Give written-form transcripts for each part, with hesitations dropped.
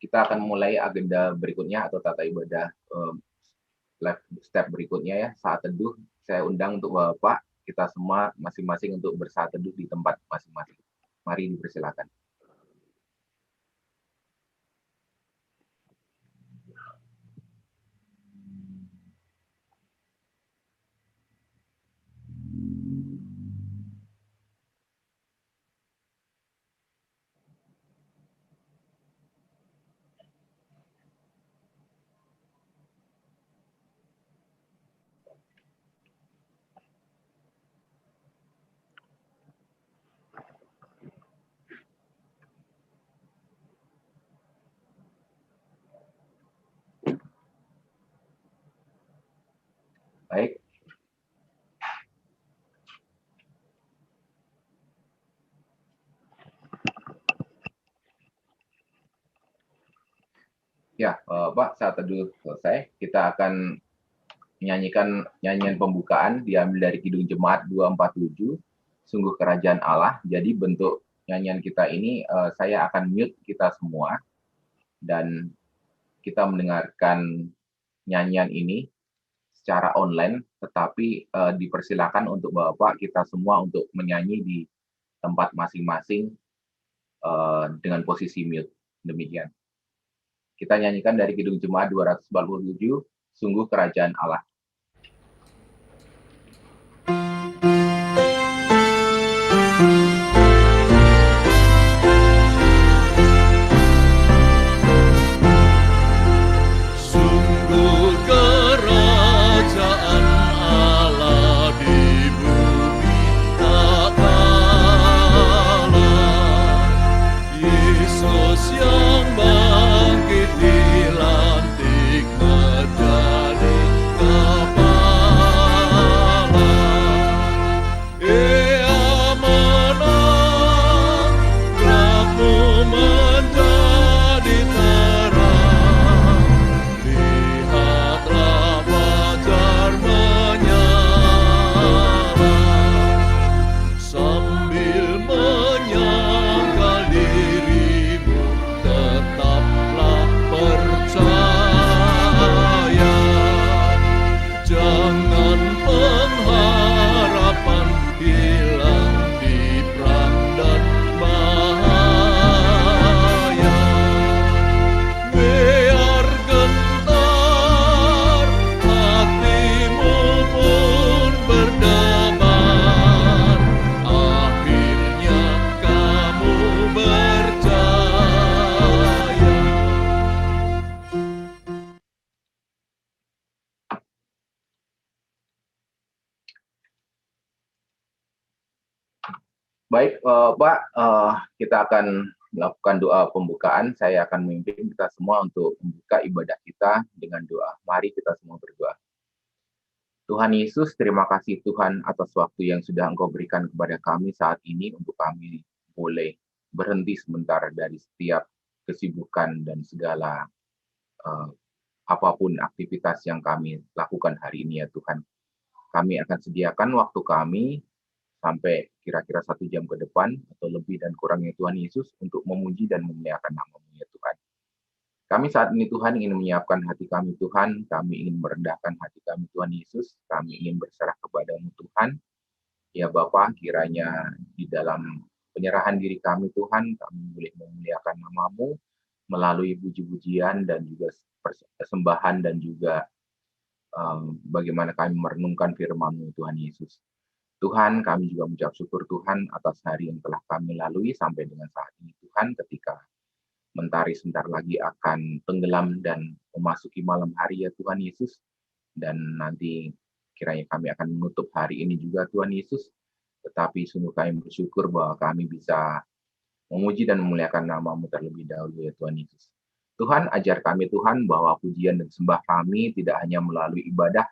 kita akan mulai agenda berikutnya atau tata ibadah step berikutnya ya, saat teduh. Saya undang untuk Bapak, kita semua masing-masing untuk bersaat teduh di tempat masing-masing. Mari dipersilakan. Baik. Ya, Pak, saat teduh selesai, kita akan menyanyikan nyanyian pembukaan diambil dari Kidung Jemaat 247, Sungguh Kerajaan Allah. Jadi bentuk nyanyian kita ini, saya akan mute kita semua, dan kita mendengarkan nyanyian ini secara online, tetapi dipersilakan untuk Bapak kita semua untuk menyanyi di tempat masing-masing dengan posisi mute. Demikian. Kita nyanyikan dari Kidung Jemaat 247, Sungguh Kerajaan Allah. Baik, Pak, kita akan melakukan doa pembukaan. Saya akan memimpin kita semua untuk membuka ibadah kita dengan doa. Mari kita semua berdoa. Tuhan Yesus, terima kasih Tuhan atas waktu yang sudah Engkau berikan kepada kami saat ini untuk kami boleh berhenti sebentar dari setiap kesibukan dan segala apapun aktivitas yang kami lakukan hari ini ya Tuhan. Kami akan sediakan waktu kami sampai kira-kira 1 jam ke depan atau lebih dan kurangnya Tuhan Yesus untuk memuji dan memuliakan nama-Mu ya Tuhan. Kami saat ini Tuhan ingin menyiapkan hati kami Tuhan, kami ingin merendahkan hati kami Tuhan Yesus, kami ingin berserah kepada-Mu Tuhan. Ya Bapa, kiranya di dalam penyerahan diri kami Tuhan, kami boleh memuliakan nama-Mu melalui puji-pujian dan juga persembahan dan juga bagaimana kami merenungkan firman-Mu Tuhan Yesus. Tuhan, kami juga mengucap syukur Tuhan atas hari yang telah kami lalui sampai dengan saat ini Tuhan, ketika mentari sebentar lagi akan tenggelam dan memasuki malam hari ya Tuhan Yesus, dan nanti kiranya kami akan menutup hari ini juga Tuhan Yesus, tetapi sungguh kami bersyukur bahwa kami bisa memuji dan memuliakan nama-Mu terlebih dahulu ya Tuhan Yesus. Tuhan, ajar kami Tuhan bahwa pujian dan sembah kami tidak hanya melalui ibadah,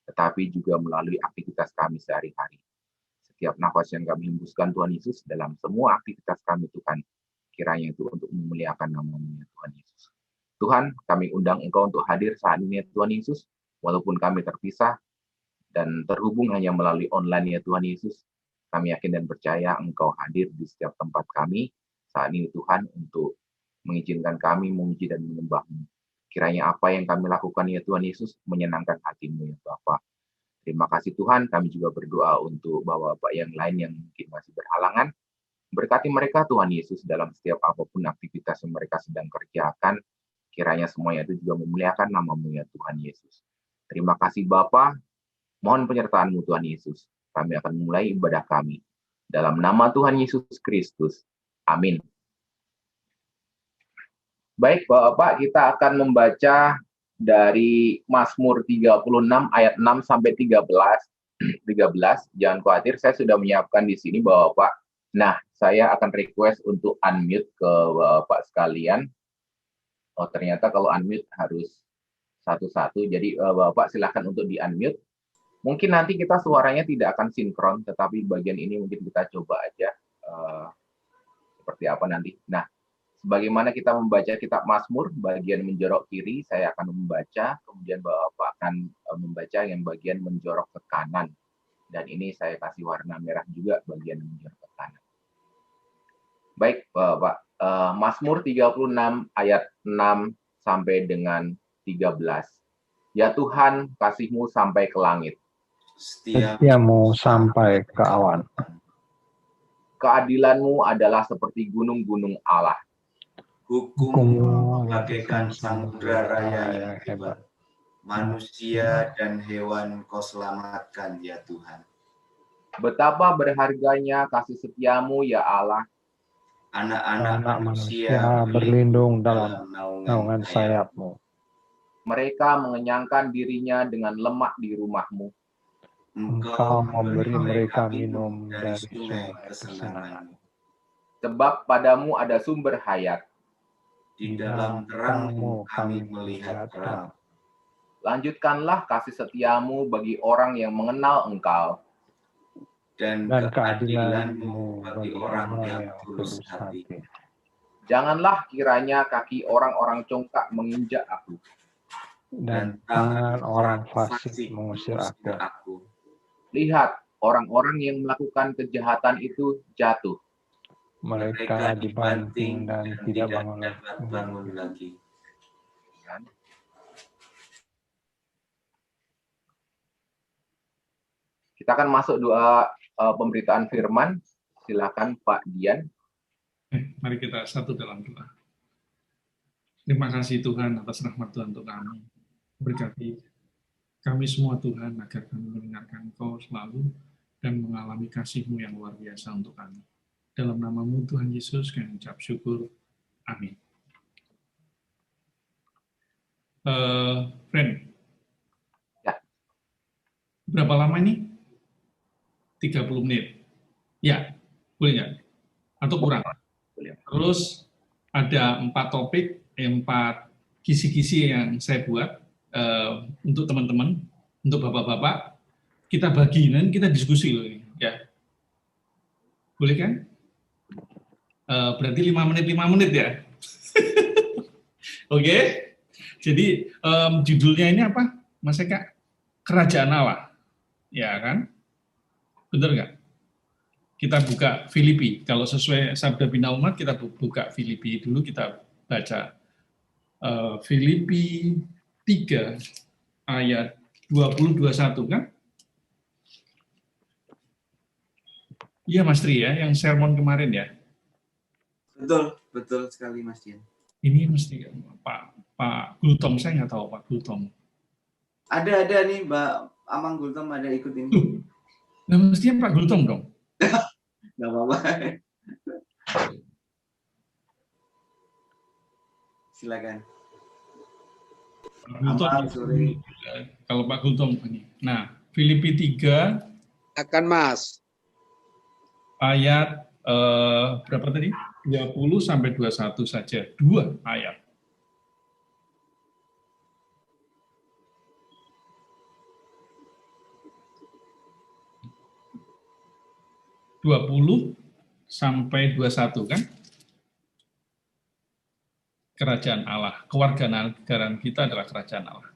tetapi juga melalui aktivitas kami sehari-hari. Setiap nafas yang kami hembuskan Tuhan Yesus dalam semua aktivitas kami Tuhan, kiranya itu untuk memuliakan nama-Mu ya Tuhan Yesus. Tuhan, kami undang Engkau untuk hadir saat ini ya Tuhan Yesus, walaupun kami terpisah dan terhubung hanya melalui online ya Tuhan Yesus. Kami yakin dan percaya Engkau hadir di setiap tempat kami saat ini Tuhan, untuk mengizinkan kami memuji dan menyembah-Mu. Kiranya apa yang kami lakukan ya Tuhan Yesus menyenangkan hati-Mu ya Bapa. Terima kasih Tuhan, kami juga berdoa untuk Bapak-Bapak yang lain yang mungkin masih berhalangan. Berkati mereka Tuhan Yesus dalam setiap apapun aktivitas yang mereka sedang kerjakan. Kiranya semuanya itu juga memuliakan nama-Mu ya Tuhan Yesus. Terima kasih Bapa, mohon penyertaan-Mu Tuhan Yesus. Kami akan memulai ibadah kami. Dalam nama Tuhan Yesus Kristus. Amin. Baik, Bapak, kita akan membaca dari Mazmur 36 ayat 6 sampai 13. 13. Jangan khawatir, saya sudah menyiapkan di sini, Bapak. Nah, saya akan request untuk unmute ke Bapak sekalian. Oh, ternyata kalau unmute harus satu-satu. Jadi, Bapak silahkan untuk di-unmute. Mungkin nanti kita suaranya tidak akan sinkron, tetapi bagian ini mungkin kita coba aja seperti apa nanti. Nah, sebagaimana kita membaca kitab Mazmur, bagian menjorok kiri saya akan membaca, kemudian Bapak akan membaca yang bagian menjorok ke kanan. Dan ini saya kasih warna merah juga bagian menjorok ke kanan. Baik, Bapak. Mazmur 36 ayat 6 sampai dengan 13. Ya Tuhan, kasih-Mu sampai ke langit. Setiamu sampai ke awan. Keadilan-Mu adalah seperti gunung-gunung Allah. Hukum-Mu bagaikan samudra raya yang hebat. Manusia dan hewan Kau selamatkan, ya Tuhan. Betapa berharganya kasih setia-Mu, ya Allah. Anak-anak manusia berlindung dalam naungan sayap-Mu. Mereka mengenyangkan dirinya dengan lemak di rumah-Mu. Engkau memberi mereka minum dari sungai kesenangan. Sebab padamu ada sumber hayat. Di dalam terang-Mu kami melihat terang. Lanjutkanlah kasih setia-Mu bagi orang yang mengenal Engkau. Dan keadilan-Mu bagi orang yang tulus hati. Janganlah kiranya kaki orang-orang congkak menginjak aku. Dan tangan orang fasik mengusir aku. Lihat, orang-orang yang melakukan kejahatan itu jatuh. Mereka dibanting dan tidak bangun lagi. Kita akan masuk doa pemberitaan firman. Silakan Pak Dian. Mari kita satu dalam doa. Terima kasih Tuhan atas rahmat Tuhan untuk kami. Berkati kami semua Tuhan, agar kami mendengarkan Engkau selalu dan mengalami kasih-Mu yang luar biasa untuk kami. Dalam nama-Mu Tuhan Yesus, kami ucap syukur. Amin. Friend, ya. Berapa lama ini? 30 menit. Ya, boleh nggak? Atau kurang? Boleh. Terus ada 4 topik, 4 kisi-kisi yang saya buat untuk teman-teman, untuk bapak-bapak, kita bagi dan kita diskusi loh ini, ya. Boleh kan? Berarti 5 menit ya. Oke. Jadi judulnya ini apa, Mas Eka? Kerajaan Allah, ya kan? Benar nggak? Kita buka Filipi. Kalau sesuai Sabda Bina Umat, kita buka Filipi dulu, kita baca Filipi 3 ayat 20-21 kan? Iya Mas Tri ya, yang sermon kemarin ya. Betul sekali Mas Dian. Ini mesti Pak Gultom, saya nggak tahu Pak Gultom. Ada nih Mbak Amang Gultom ada ikut ini. Nah mestinya Pak Gultom dong. Nggak apa-apa. Silakan. Kalau Pak Gultom ini. Nah, Filipi 3 akan Mas. Ayat berapa tadi? 20 sampai 21 saja, 2 ayat. sampai 21 kan? Kerajaan Allah, kewarganegaraan kita adalah kerajaan Allah.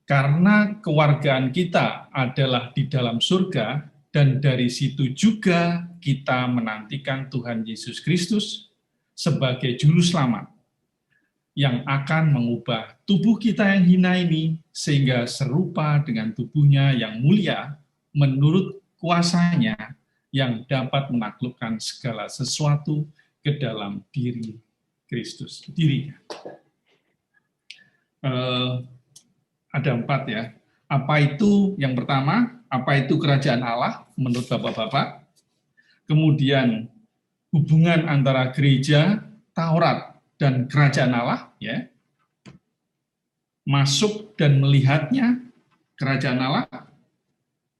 Karena kewargaan kita adalah di dalam surga, dan dari situ juga kita menantikan Tuhan Yesus Kristus sebagai juru selamat yang akan mengubah tubuh kita yang hina ini sehingga serupa dengan tubuhnya yang mulia menurut kuasanya yang dapat menaklukkan segala sesuatu ke dalam diri Kristus, dirinya. Ada 4 ya. Apa itu yang pertama? Apa itu kerajaan Allah menurut Bapak-bapak? Kemudian hubungan antara gereja, Taurat, dan kerajaan Allah, ya. Masuk dan melihatnya kerajaan Allah.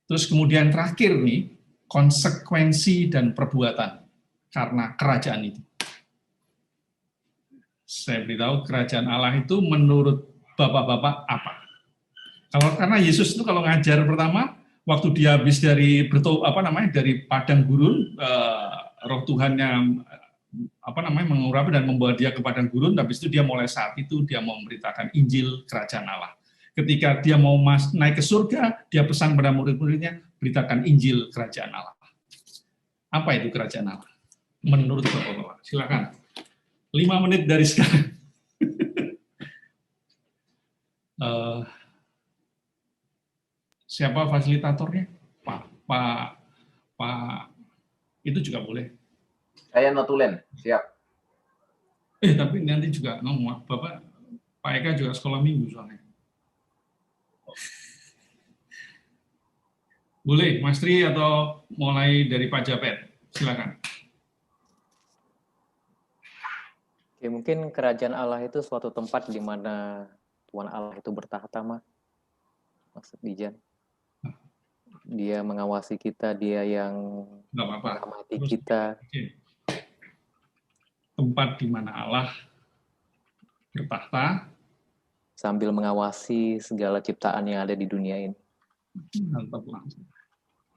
Terus kemudian terakhir nih, konsekuensi dan perbuatan karena kerajaan itu. Saya beritahu kerajaan Allah itu menurut Bapak-bapak apa? Karena Yesus itu kalau ngajar pertama, waktu dia habis dari dari padang gurun, Roh Tuhan yang mengurapi dan membawa dia ke padang gurun. Habis itu dia mulai saat itu dia mau memberitakan Injil kerajaan Allah. Ketika dia mau naik ke surga, dia pesan pada murid-muridnya, beritakan Injil kerajaan Allah. Apa itu kerajaan Allah? Menurut Bapak-bapak, silakan. 5 menit dari sekarang. Siapa fasilitatornya? Pak, itu juga boleh. Saya notulen, siap. Tapi nanti juga ngomong, Bapak, Pak Eka juga sekolah minggu soalnya. Boleh, Mas Tri atau mulai dari Pak Japet? Silakan. Oke, mungkin kerajaan Allah itu suatu tempat di mana Tuhan Allah itu bertahta, Maksud Dijan. Dia mengawasi kita, dia yang mengamati kita. Oke. Tempat di mana Allah bertahta sambil mengawasi segala ciptaan yang ada di dunia ini. Mantap langsung.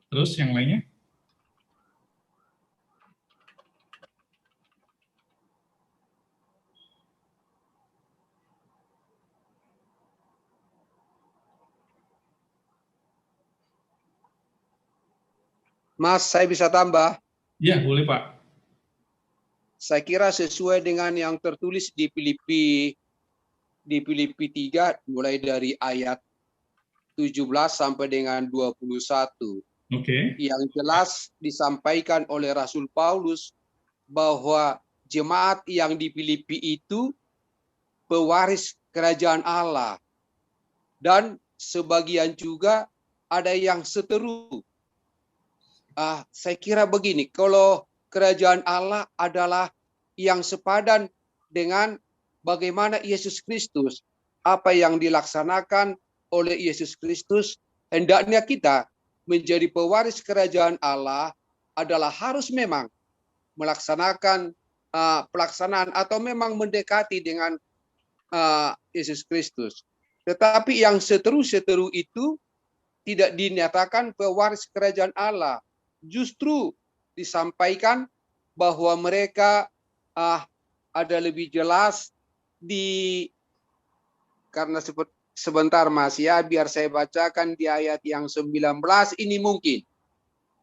Terus yang lainnya? Mas, saya bisa tambah? Ya, boleh Pak. Saya kira sesuai dengan yang tertulis di Filipi 3, mulai dari ayat 17 sampai dengan 21. Oke. Yang jelas disampaikan oleh Rasul Paulus bahwa jemaat yang di Filipi itu pewaris kerajaan Allah. Dan sebagian juga ada yang seteru. Saya kira begini, kalau kerajaan Allah adalah yang sepadan dengan bagaimana Yesus Kristus, apa yang dilaksanakan oleh Yesus Kristus, hendaknya kita menjadi pewaris kerajaan Allah adalah harus memang melaksanakan pelaksanaan atau memang mendekati dengan Yesus Kristus. Tetapi yang seteru-seteru itu tidak dinyatakan pewaris kerajaan Allah. Justru disampaikan bahwa mereka ada lebih jelas karena sebentar Mas ya, biar saya bacakan di ayat yang 19 ini mungkin.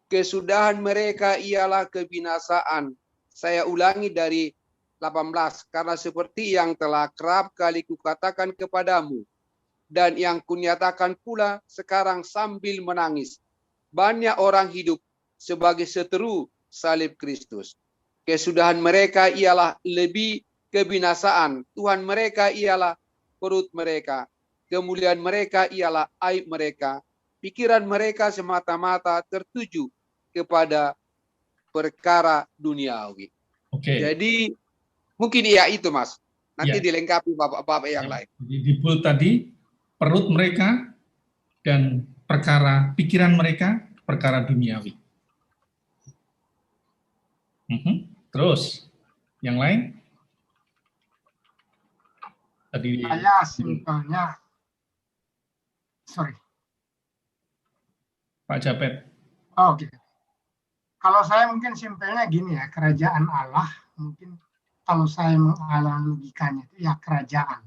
Kesudahan mereka ialah kebinasaan. Saya ulangi dari 18, karena seperti yang telah kerap kali kukatakan kepadamu, dan yang kunyatakan pula sekarang sambil menangis. Banyak orang hidup sebagai seteru salib Kristus. Kesudahan mereka ialah lebih kebinasaan. Tuhan mereka ialah perut mereka. Kemuliaan mereka ialah aib mereka. Pikiran mereka semata-mata tertuju kepada perkara duniawi. Jadi mungkin itu Mas. Nanti dilengkapi bapak-bapak yang lain. Di bold tadi perut mereka dan perkara pikiran mereka perkara duniawi. Terus yang lain? Tadi saya simpelnya, Pak Japet. Oke. Kalau saya mungkin simpelnya gini ya, kerajaan Allah mungkin kalau saya menganalogikannya itu ya kerajaan.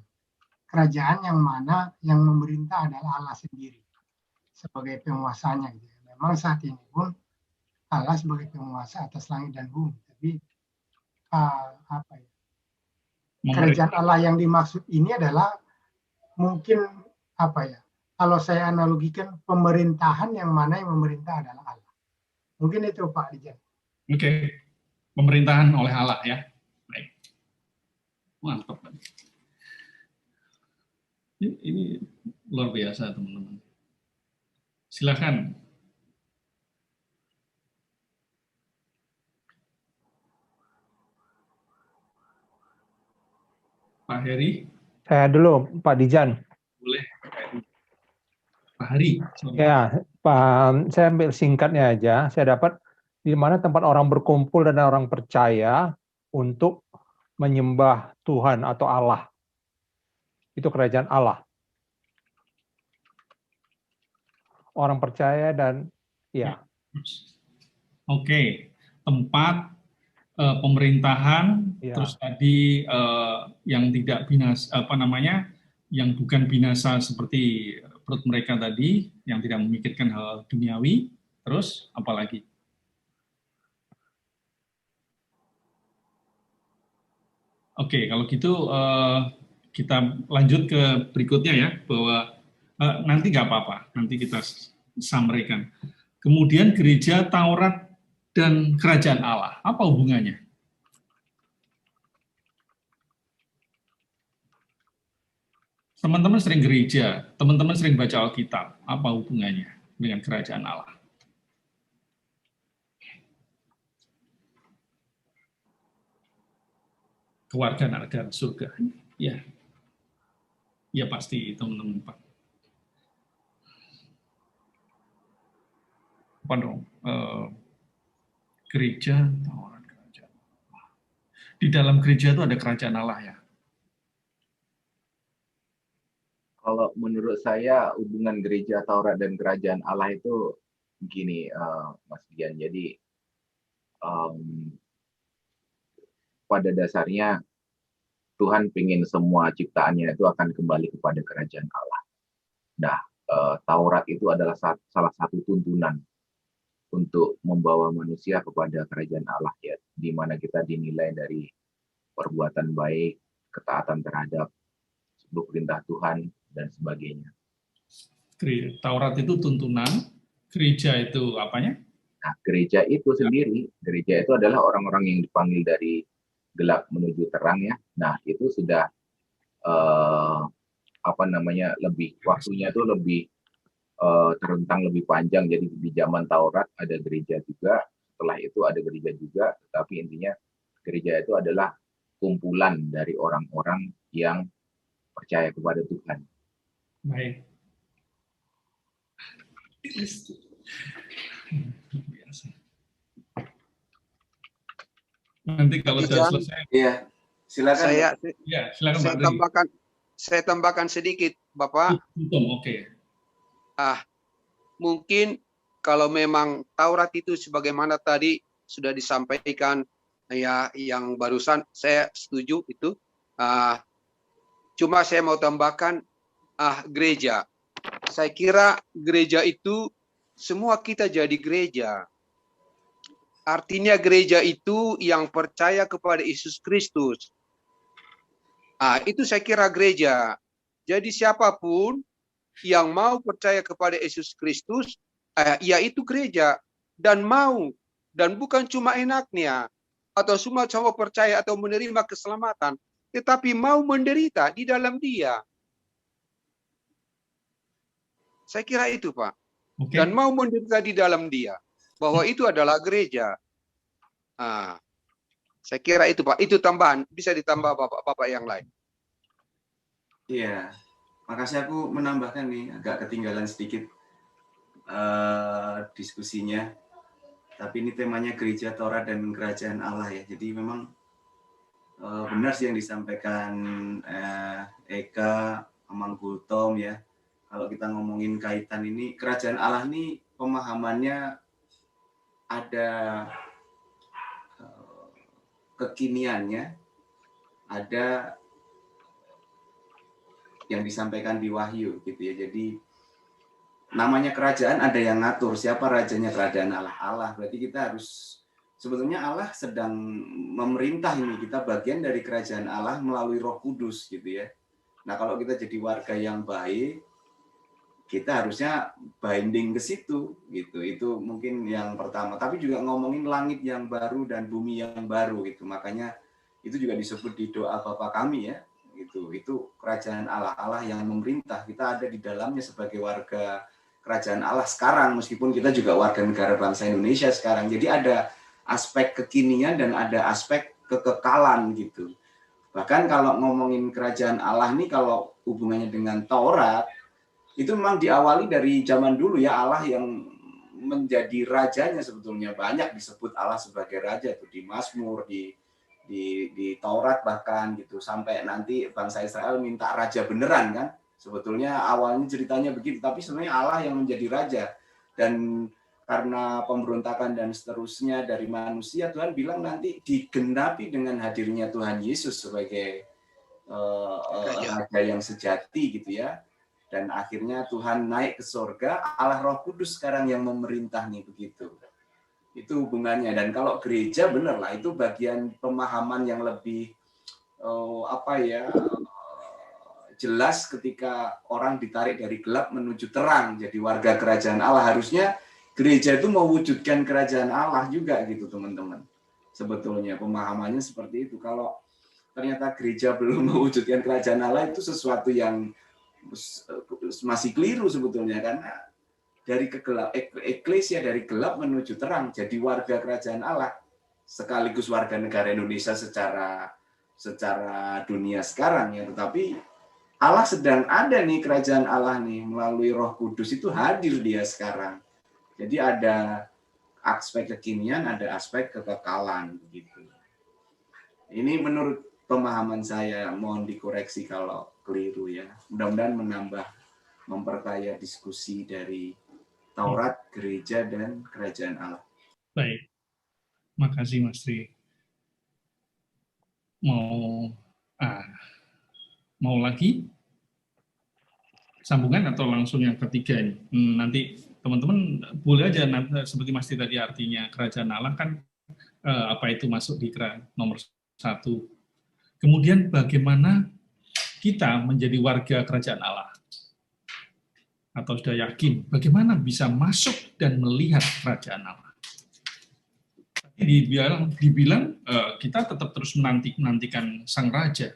Kerajaan yang mana yang memerintah adalah Allah sendiri sebagai penguasanya. Gitu. Memang saat ini pun Allah sebagai penguasa atas langit dan bumi. Tapi kerajaan Allah yang dimaksud ini adalah mungkin apa ya? Kalau saya analogikan pemerintahan yang mana yang memerintah adalah Allah. Mungkin itu Pak Dijan. Oke. Pemerintahan oleh Allah ya. Baik. Mantap. Ini luar biasa teman-teman. Silakan. Pak Heri. Saya dulu, Pak Dijan. Boleh. Pak Hari. Ya, Pak, saya ambil singkatnya aja. Saya dapat di mana tempat orang berkumpul dan orang percaya untuk menyembah Tuhan atau Allah. Itu kerajaan Allah. Orang percaya dan ya. Oke, tempat pemerintahan, Ya. terus tadi yang tidak binasa, yang bukan binasa seperti perut mereka tadi, yang tidak memikirkan hal duniawi, terus apa lagi? Oke, kalau gitu kita lanjut ke berikutnya ya, bahwa nanti nggak apa-apa, nanti kita sampaikan. Kemudian gereja, Taurat, dan kerajaan Allah, apa hubungannya? Teman-teman sering gereja, teman-teman sering baca Alkitab, apa hubungannya dengan kerajaan Allah? Kewarganegaraan surga, ya, ya pasti teman-teman Pak. Apa dong? Gereja, Taurat, kerajaan. Di dalam gereja itu ada kerajaan Allah ya. Kalau menurut saya hubungan gereja, Taurat, dan kerajaan Allah itu begini, Mas Dian. Jadi pada dasarnya Tuhan ingin semua ciptaannya itu akan kembali kepada kerajaan Allah. Nah, Taurat itu adalah salah satu tuntunan untuk membawa manusia kepada kerajaan Allah ya, di mana kita dinilai dari perbuatan baik, ketaatan terhadap 10 perintah Tuhan dan sebagainya. Taurat itu tuntunan, gereja itu apanya? Nah, gereja itu sendiri, gereja itu adalah orang-orang yang dipanggil dari gelap menuju terang ya. Nah, itu sudah lebih waktunya itu lebih terentang lebih panjang. Jadi di zaman Taurat ada gereja juga, setelah itu ada gereja juga, tetapi intinya gereja itu adalah kumpulan dari orang-orang yang percaya kepada Tuhan. Baik. Biasa. Nanti kalau sudah selesai. Iya, silakan. Silakan. Saya tambahkan sedikit, Bapak. Oke. Mungkin kalau memang Taurat itu sebagaimana tadi sudah disampaikan ya, yang barusan saya setuju itu. Cuma saya mau tambahkan gereja. Saya kira gereja itu semua kita jadi gereja. Artinya gereja itu yang percaya kepada Yesus Kristus. Itu saya kira gereja. Jadi siapapun yang mau percaya kepada Yesus Kristus, yaitu gereja, dan mau, dan bukan cuma enaknya, atau cuma percaya atau menerima keselamatan, tetapi mau menderita di dalam Dia. Saya kira itu, Pak. Okay. Dan mau menderita di dalam Dia, bahwa itu adalah gereja. Saya kira itu, Pak. Itu tambahan, bisa ditambah Bapak-Bapak yang lain. Iya. Makasih, aku menambahkan nih, agak ketinggalan sedikit diskusinya. Tapi ini temanya gereja, Taurat, dan kerajaan Allah ya. Jadi memang benar sih yang disampaikan Eka, Amang Gultom ya. Kalau kita ngomongin kaitan ini, kerajaan Allah ini pemahamannya ada kekiniannya, ada yang disampaikan di Wahyu gitu ya. Jadi namanya kerajaan ada yang ngatur siapa rajanya kerajaan Allah. Allah berarti kita harus sebetulnya Allah sedang memerintah ini, kita bagian dari kerajaan Allah melalui Roh Kudus gitu ya. Nah, kalau kita jadi warga yang baik, kita harusnya binding ke situ gitu. Itu mungkin yang pertama. Tapi juga ngomongin langit yang baru dan bumi yang baru gitu. Makanya itu juga disebut di doa Bapa kami ya. Itu kerajaan Allah, Allah yang memerintah. Kita ada di dalamnya sebagai warga kerajaan Allah sekarang, meskipun kita juga warga negara bangsa Indonesia sekarang. Jadi ada aspek kekinian dan ada aspek kekekalan gitu. Bahkan kalau ngomongin kerajaan Allah nih, kalau hubungannya dengan Taurat, itu memang diawali dari zaman dulu ya, Allah yang menjadi rajanya sebetulnya. Banyak disebut Allah sebagai raja itu di Mazmur, di Taurat bahkan gitu, sampai nanti bangsa Israel minta raja beneran kan. Sebetulnya awalnya ceritanya begitu, tapi sebenarnya Allah yang menjadi raja. Dan karena pemberontakan dan seterusnya dari manusia, Tuhan bilang nanti digenapi dengan hadirnya Tuhan Yesus sebagai raja yang sejati gitu ya. Dan akhirnya Tuhan naik ke surga, Allah Roh Kudus sekarang yang memerintah nih begitu. Itu hubungannya. Dan kalau gereja benar lah, itu bagian pemahaman yang lebih jelas ketika orang ditarik dari gelap menuju terang, jadi warga kerajaan Allah. Harusnya gereja itu mewujudkan kerajaan Allah juga gitu teman-teman. Sebetulnya pemahamannya seperti itu. Kalau ternyata gereja belum mewujudkan kerajaan Allah, itu sesuatu yang masih keliru sebetulnya, karena dari kegelap, eklesia dari gelap menuju terang, jadi warga kerajaan Allah sekaligus warga negara Indonesia secara dunia sekarang ya. Tetapi Allah sedang ada nih, kerajaan Allah nih melalui Roh Kudus itu hadir dia sekarang. Jadi ada aspek kekinian, ada aspek kekekalan gitu. Ini menurut pemahaman saya, mohon dikoreksi kalau keliru ya. Mudah-mudahan memperkaya diskusi dari Taurat, gereja, dan kerajaan Allah. Baik, makasih Mas Tri. Mau lagi sambungan atau langsung yang ketiga ini? Nanti teman-teman boleh aja, seperti Mas Tri tadi, artinya kerajaan Allah kan apa itu masuk di nomor 1. Kemudian bagaimana kita menjadi warga kerajaan Allah? Atau sudah yakin bagaimana bisa masuk dan melihat kerajaan Allah? Dibilang kita tetap terus menantikan sang raja,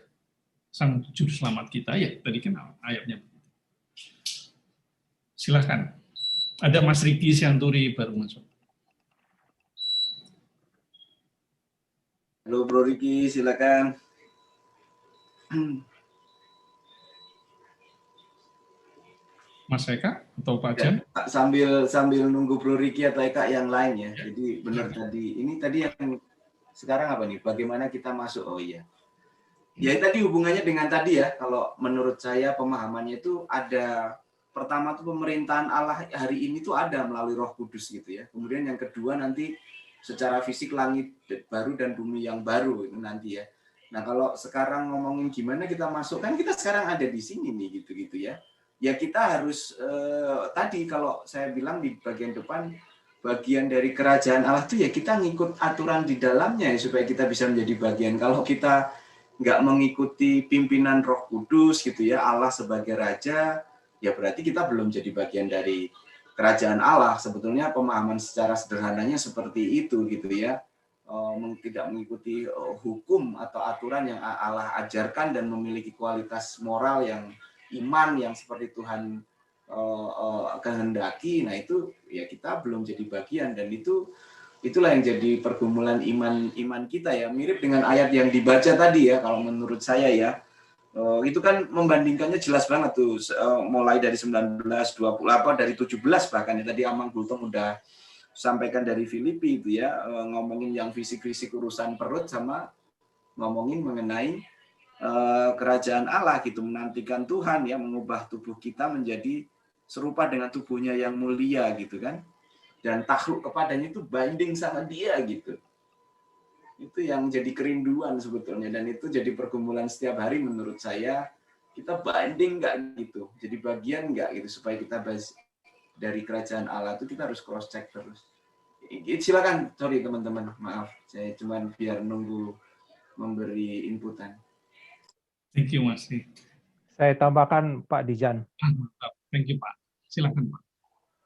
sang juru selamat kita ya. Tadi kan ayatnya. Silakan. Ada Mas Riki Sianturi baru masuk. Halo Bro Riki, silakan. Mas Eka atau Pak Jan? Ya, sambil nunggu Bro Riki atau Eka yang lain ya. Jadi benar tadi. Ini tadi yang sekarang apa nih? Bagaimana kita masuk? Oh iya. Ya tadi hubungannya dengan tadi ya. Kalau menurut saya pemahamannya itu ada, pertama tuh pemerintahan Allah hari ini tuh ada melalui Roh Kudus gitu ya. Kemudian yang kedua nanti secara fisik langit baru dan bumi yang baru itu nanti ya. Nah kalau sekarang ngomongin gimana kita masuk, kan kita sekarang ada di sini nih gitu-gitu ya. Ya kita harus tadi kalau saya bilang di bagian depan, bagian dari kerajaan Allah itu ya kita ngikut aturan di dalamnya ya, supaya kita bisa menjadi bagian. Kalau kita nggak mengikuti pimpinan Roh Kudus gitu ya, Allah sebagai raja, ya berarti kita belum jadi bagian dari kerajaan Allah. Sebetulnya pemahaman secara sederhananya seperti itu gitu ya. Tidak mengikuti hukum atau aturan yang Allah ajarkan dan memiliki kualitas moral yang iman yang seperti Tuhan kehendaki. Nah itu ya kita belum jadi bagian, dan itulah yang jadi pergumulan iman kita ya. Mirip dengan ayat yang dibaca tadi ya, kalau menurut saya ya. Itu kan membandingkannya jelas banget tuh, mulai dari 19, 20, dari 17 bahkan ya, tadi Amang Gultom udah sampaikan dari Filipi itu ya, ngomongin yang fisik-fisik urusan perut sama ngomongin mengenai kerajaan Allah gitu, menantikan Tuhan ya, mengubah tubuh kita menjadi serupa dengan tubuhnya yang mulia gitu kan, dan takluk kepadanya itu binding sama dia gitu. Itu yang jadi kerinduan sebetulnya, dan itu jadi pergumulan setiap hari menurut saya. Kita binding nggak gitu, jadi bagian nggak gitu, supaya kita dari kerajaan Allah itu kita harus cross check terus. Silakan, sorry teman-teman, maaf, saya cuman biar nunggu memberi inputan. Thank you, Mas. Saya tambahkan Pak Dijan. Mantap. Thank you, Pak. Silakan, Pak.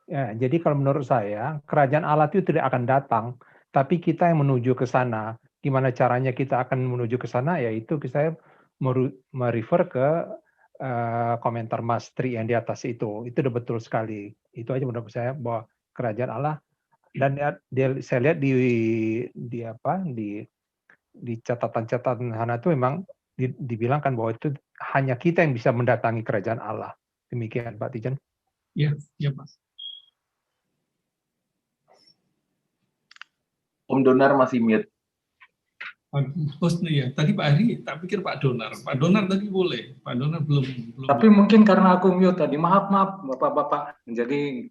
Ya, jadi kalau menurut saya, kerajaan Allah itu tidak akan datang, tapi kita yang menuju ke sana. Gimana caranya kita akan menuju ke sana? Yaitu saya merefer ke komentar Mas Tri yang di atas itu. Itu udah betul sekali. Itu aja menurut saya bahwa kerajaan Allah, dan saya lihat di catatan-catatan sana itu memang dibilangkan bahwa itu hanya kita yang bisa mendatangi kerajaan Allah. Demikian Pak Dijan. Iya, iya Pak. Om Donar masih mute. Oh iya, tadi Pak Ari, tak pikir Pak Donar. Pak Donar tadi boleh, Pak Donar belum. Tapi mungkin karena aku mute tadi, maaf Bapak-Bapak. Jadi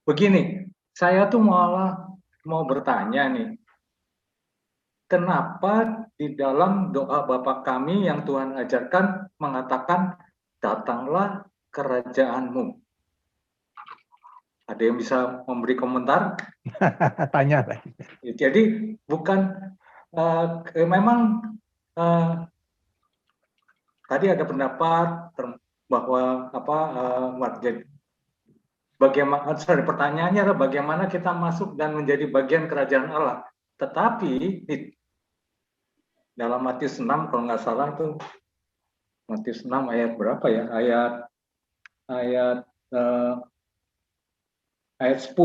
begini, saya tuh mau bertanya nih, kenapa di dalam doa Bapa kami yang Tuhan ajarkan mengatakan datanglah kerajaanmu? Ada yang bisa memberi komentar? Tanya. Jadi bukan memang tadi ada pendapat bahwa bagaimana pertanyaannya adalah bagaimana kita masuk dan menjadi bagian kerajaan Allah. Tetapi dalam Matius 6 kalau nggak salah itu Matius 6 ayat berapa ya? Ayat 10.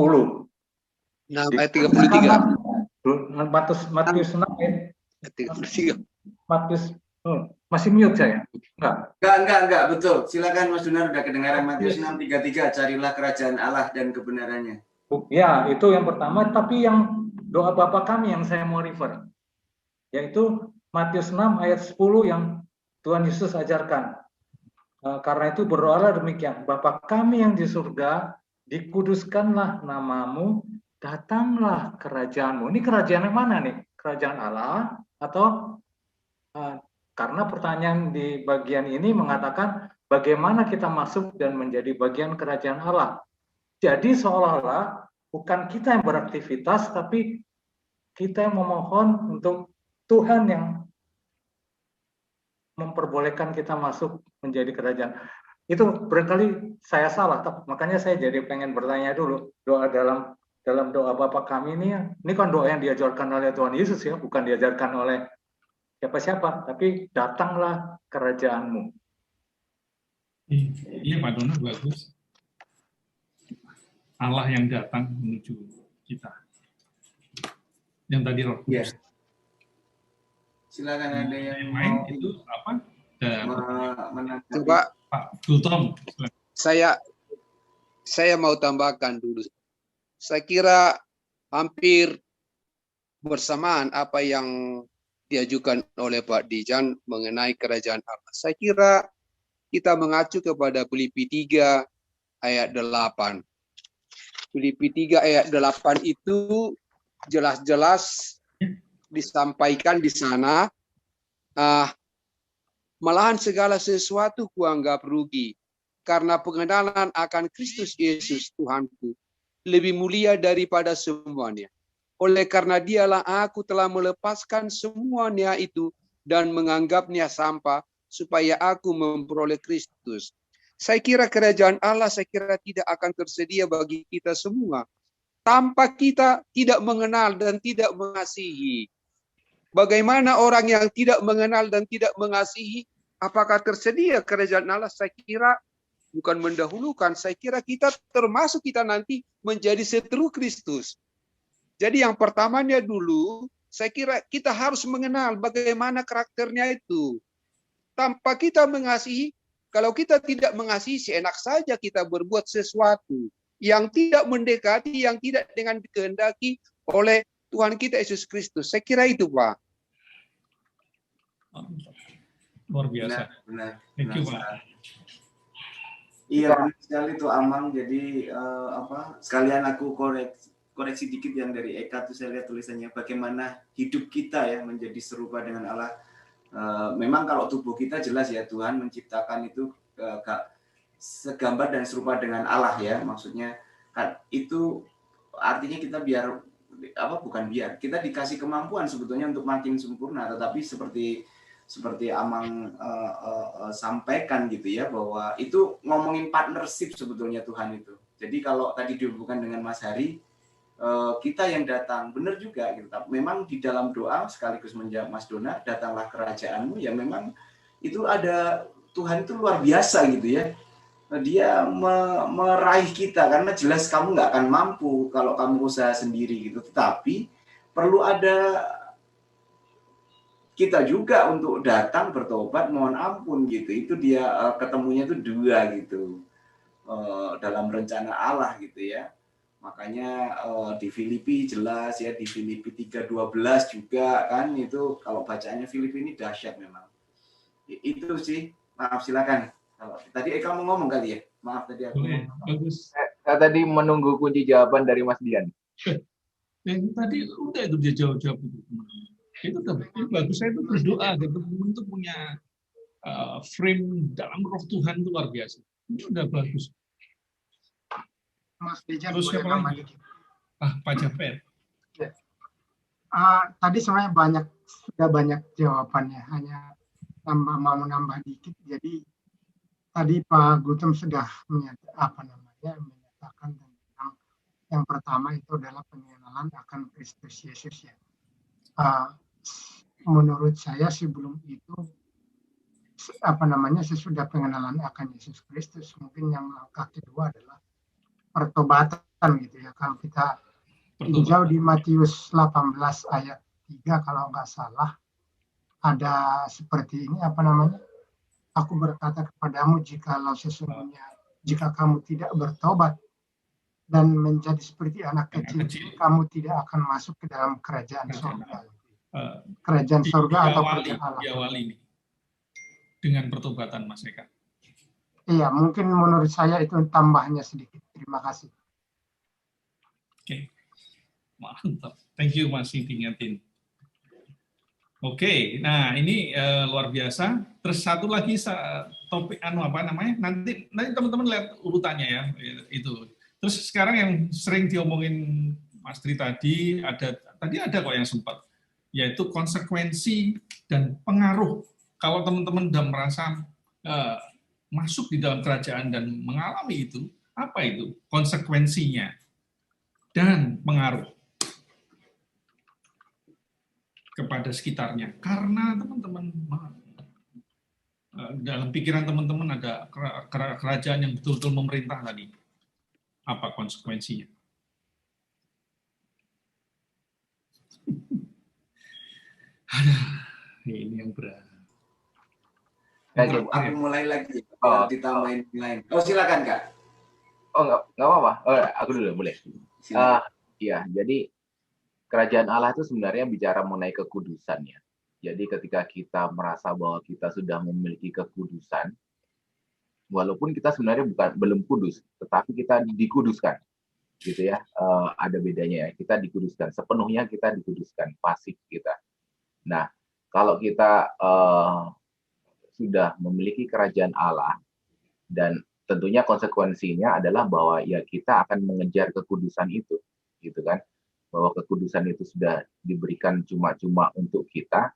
Nah, ayat 33. Matius 6 ayat 33. Matius masih mute saya? Enggak, betul. Silakan Mas Donar, udah kedengaran. Matius 6:33, carilah kerajaan Allah dan kebenarannya. Ya, itu yang pertama, tapi yang doa Bapa kami yang saya mau refer, yaitu Matius 6 ayat 10 yang Tuhan Yesus ajarkan. Karena itu berdoalah demikian, Bapa kami yang di surga, dikuduskanlah namamu, datanglah kerajaanmu. Ini kerajaan yang mana nih? Kerajaan Allah atau karena pertanyaan di bagian ini mengatakan bagaimana kita masuk dan menjadi bagian kerajaan Allah. Jadi seolah-olah bukan kita yang beraktivitas, tapi kita yang memohon untuk Tuhan yang memperbolehkan kita masuk menjadi kerajaan. Itu barangkali saya salah, makanya saya jadi pengen bertanya dulu, doa dalam doa Bapa kami ini kan doa yang diajarkan oleh Tuhan Yesus ya, bukan diajarkan oleh siapa-siapa, tapi datanglah kerajaanmu. Iya Pak Donar, bagus. Allah yang datang menuju kita. Yang tadi Roh Kudus. Silakan ada yang main itu apa? Coba Pak Gultom. Saya mau tambahkan dulu. Saya kira hampir bersamaan apa yang diajukan oleh Pak Dijan mengenai kerajaan Allah. Saya kira kita mengacu kepada Filipi 3 ayat 8. Filipi 3 ayat 8 itu jelas-jelas disampaikan di sana, malahan segala sesuatu kuanggap rugi karena pengenalan akan Kristus Yesus Tuhanku lebih mulia daripada semuanya. Oleh karena dialah aku telah melepaskan semuanya itu dan menganggapnya sampah supaya aku memperoleh Kristus. Saya kira kerajaan Allah tidak akan tersedia bagi kita semua tanpa kita tidak mengenal dan tidak mengasihi. Bagaimana orang yang tidak mengenal dan tidak mengasihi, apakah tersedia kerajaan Allah? Saya kira bukan mendahulukan, saya kira kita termasuk kita nanti menjadi seteru Kristus. Jadi yang pertamanya dulu, saya kira kita harus mengenal bagaimana karakternya itu. Tanpa kita mengasihi, kalau kita tidak mengasihi, seenak saja kita berbuat sesuatu yang tidak mendekati, yang tidak dengan dikehendaki oleh Tuhan kita Yesus Kristus. Saya kira itu, Pak. Luar biasa. Benar. Thank you, Pak. Iya, benar sekali itu Amang. Jadi sekalian aku koreksi dikit yang dari Eka tuh saya lihat tulisannya bagaimana hidup kita ya menjadi serupa dengan Allah. Memang kalau tubuh kita jelas ya Tuhan menciptakan itu segambar dan serupa dengan Allah ya, maksudnya kan itu artinya kita biar bukan biar, kita dikasih kemampuan sebetulnya untuk makin sempurna, tetapi seperti Amang sampaikan gitu ya, bahwa itu ngomongin partnership sebetulnya Tuhan itu. Jadi kalau tadi dihubungkan dengan Mas Hari, kita yang datang, benar juga gitu. Memang di dalam doa sekaligus menjawab Mas Dona, datanglah kerajaanmu, ya memang itu ada, Tuhan itu luar biasa gitu ya. Dia meraih kita, karena jelas kamu nggak akan mampu kalau kamu usaha sendiri gitu. Tetapi perlu ada kita juga untuk datang bertobat, mohon ampun gitu. Itu dia ketemunya itu dua gitu dalam rencana Allah gitu ya. Makanya di Filipi jelas ya, di Filipi 3:12 juga kan, itu kalau bacaannya Filipi ini dahsyat memang. Itu sih, maaf silakan. Tadi Eka mau ngomong kali ya? Maaf tadi aku ngomong. Bagus. Saya tadi menunggu kunci jawaban dari Mas Dian. Tadi udah itu dia jawab itu. Itu bagus. Saya itu berdoa agar teman-teman itu punya frame dalam roh Tuhan itu luar biasa. Itu udah bagus. Mas Dejan, Terus boleh siapa nambah lagi? dikit? Pak Jafet. Ya. Tadi sebenarnya sudah banyak jawabannya, hanya mau nambah dikit. Jadi tadi Pak Gutum sudah menyatakan tentang yang pertama itu adalah pengenalan akan Kristus Yesus ya. Menurut saya sebelum itu sesudah pengenalan akan Yesus Kristus, mungkin yang langkah kedua adalah pertobatan gitu ya. Kalau kita tinjau di Matius 18 ayat 3 kalau nggak salah, ada seperti ini, aku berkata kepadamu, jika kamu tidak bertobat dan menjadi seperti anak kecil, kamu tidak akan masuk ke dalam kerajaan surga. Kerajaan surga atau kerajaan Allah. Diawali dengan pertobatan, Mas Eka. Iya, mungkin menurut saya itu tambahnya sedikit. Terima kasih. Oke. Mantap. Thank you, Mas, ingatin. Oke, nah ini luar biasa. Terus satu lagi topik nanti teman-teman lihat urutannya ya, itu. Terus sekarang yang sering diomongin Mas Tri tadi ada kok yang sempat, yaitu konsekuensi dan pengaruh. Kalau teman-teman sudah merasa masuk di dalam kerajaan dan mengalami itu, apa itu konsekuensinya dan pengaruh kepada sekitarnya? Karena teman-teman dalam pikiran teman-teman ada kerajaan yang betul-betul memerintah tadi. Apa konsekuensinya? Ini yang berat. Aku mulai lagi, ditambahin lain. Silakan Kak. Nggak apa-apa. Aku dulu boleh. Iya, jadi kerajaan Allah itu sebenarnya bicara mengenai kekudusan ya. Jadi ketika kita merasa bahwa kita sudah memiliki kekudusan, walaupun kita sebenarnya belum kudus, tetapi kita dikuduskan, gitu ya. Ada bedanya ya. Kita dikuduskan sepenuhnya, kita dikuduskan pasif kita. Nah, kalau kita sudah memiliki kerajaan Allah, dan tentunya konsekuensinya adalah bahwa ya kita akan mengejar kekudusan itu, gitu kan? Bahwa kekudusan itu sudah diberikan cuma-cuma untuk kita,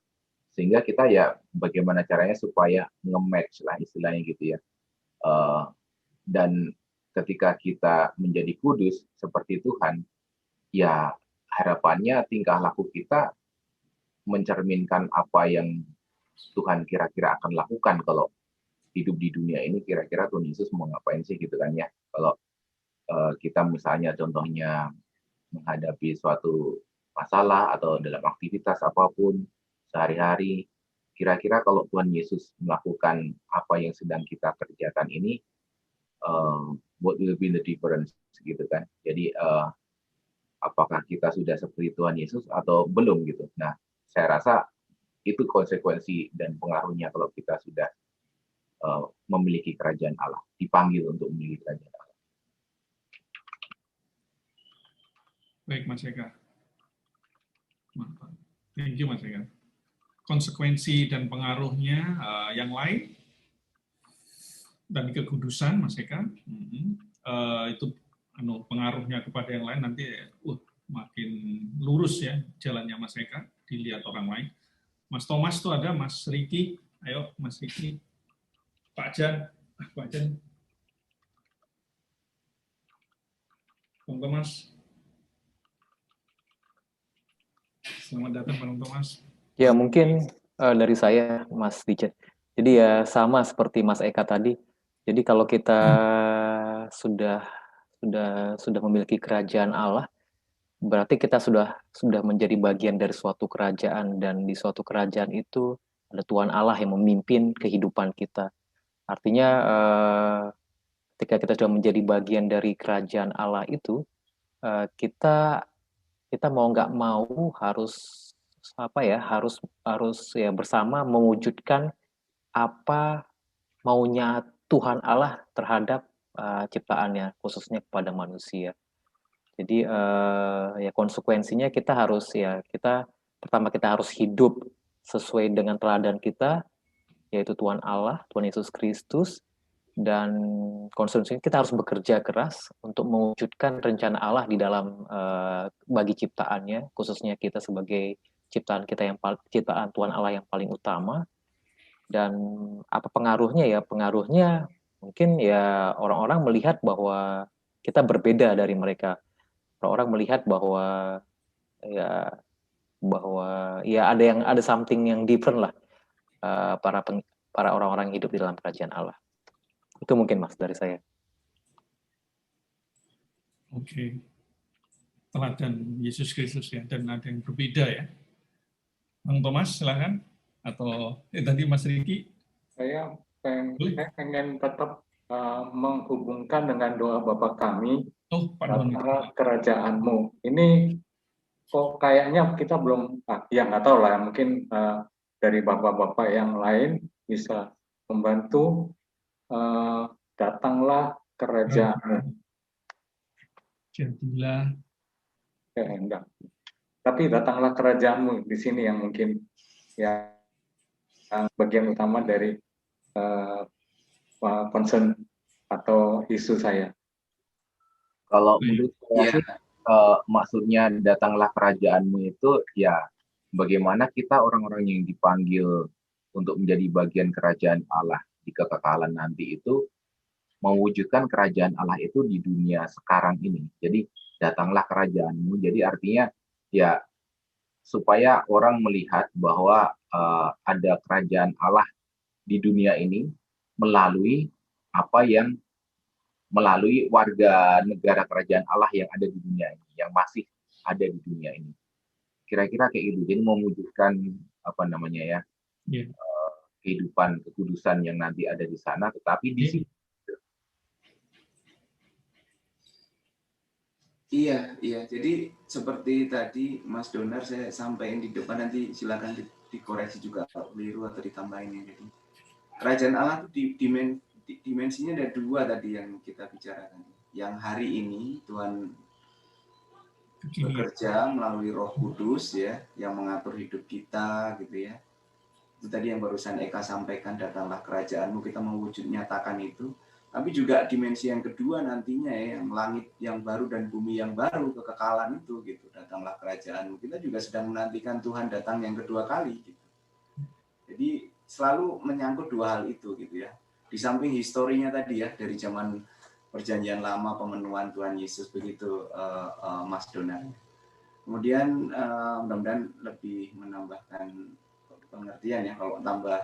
sehingga kita ya bagaimana caranya supaya nge-match lah istilahnya gitu ya. Dan ketika kita menjadi kudus seperti Tuhan, ya harapannya tingkah laku kita mencerminkan apa yang Tuhan kira-kira akan lakukan kalau hidup di dunia ini. Kira-kira Tuhan Yesus mau ngapain sih gitu kan ya. Kalau kita misalnya contohnya menghadapi suatu masalah atau dalam aktivitas apapun sehari-hari, kira-kira kalau Tuhan Yesus melakukan apa yang sedang kita kerjakan ini, what will be the difference gitu kan. Jadi apakah kita sudah seperti Tuhan Yesus atau belum gitu. Nah, saya rasa itu konsekuensi dan pengaruhnya kalau kita sudah memiliki kerajaan Allah, dipanggil untuk memiliki kerajaan Allah. Baik, Mas Eka. Mantap. Thank you, Mas Eka. Konsekuensi dan pengaruhnya yang lain dan kekudusan, Mas Eka, itu pengaruhnya kepada yang lain, nanti makin lurus ya jalannya Mas Eka, dilihat orang lain. Mas Thomas tuh ada, Mas Riki, ayo Mas Riki, Pak Jan, Bang Thomas. Selamat datang Bang Thomas. Ya mungkin dari saya Mas Dijen. Jadi ya sama seperti Mas Eka tadi. Jadi kalau kita sudah memiliki kerajaan Allah, berarti kita sudah menjadi bagian dari suatu kerajaan, dan di suatu kerajaan itu ada Tuhan Allah yang memimpin kehidupan kita. Artinya ketika kita sudah menjadi bagian dari kerajaan Allah itu, kita mau nggak mau harus ya bersama mewujudkan apa maunya Tuhan Allah terhadap ciptaannya, khususnya kepada manusia. Jadi ya konsekuensinya kita harus pertama kita harus hidup sesuai dengan teladan kita, yaitu Tuhan Allah, Tuhan Yesus Kristus, dan konsekuensinya kita harus bekerja keras untuk mewujudkan rencana Allah di dalam bagi ciptaannya, khususnya kita sebagai ciptaan Tuhan Allah yang paling utama. Dan apa pengaruhnya ya? Pengaruhnya mungkin ya orang-orang melihat bahwa kita berbeda dari mereka. Orang melihat bahwa ada something yang different lah para orang-orang yang hidup di dalam kerajaan Allah. Itu mungkin Mas dari saya. Oke. Teladan Yesus Kristus ya, dan ada yang berbeda ya. Bang Thomas silakan, atau tadi Mas Riki. Saya pengen tetap menghubungkan dengan doa Bapa kami, kerajaanmu. Ini kok kayaknya kita belum, nggak tahu lah, mungkin dari bapak-bapak yang lain bisa membantu. Datanglah kerajaanmu. Jadilah. Enggak. Tapi datanglah kerajaanmu di sini yang mungkin yang bagian utama dari concern atau isu saya. Kalau menurut saya sih, maksudnya datanglah kerajaanmu itu ya bagaimana kita orang-orang yang dipanggil untuk menjadi bagian kerajaan Allah di kekekalan nanti itu mewujudkan kerajaan Allah itu di dunia sekarang ini. Jadi datanglah kerajaanmu. Jadi artinya ya supaya orang melihat bahwa ada kerajaan Allah di dunia ini melalui warga negara kerajaan Allah yang ada di dunia ini, yang masih ada di dunia ini. Kira-kira kayak gitu. Jadi mewujudkan kehidupan kekudusan yang nanti ada di sana, tetapi di sini. Iya. Jadi seperti tadi Mas Donar saya sampaikan di depan, nanti silakan dikoreksi juga kalau keliru atau ditambahin ya. Jadi kerajaan Allah itu dimensinya ada dua tadi yang kita bicarakan. Yang hari ini Tuhan bekerja melalui Roh Kudus ya, yang mengatur hidup kita gitu ya. Itu tadi yang barusan Eka sampaikan, datanglah kerajaanmu, kita mewujud nyatakan itu. Tapi juga dimensi yang kedua nantinya ya, yang langit yang baru dan bumi yang baru, kekekalan itu gitu. Datanglah kerajaanmu. Kita juga sedang menantikan Tuhan datang yang kedua kali gitu. Jadi selalu menyangkut dua hal itu gitu ya. Di samping historinya tadi ya, dari zaman Perjanjian Lama, pemenuhan Tuhan Yesus begitu Mas Donar. Kemudian mudah-mudahan lebih menambahkan pengertian ya, kalau tambah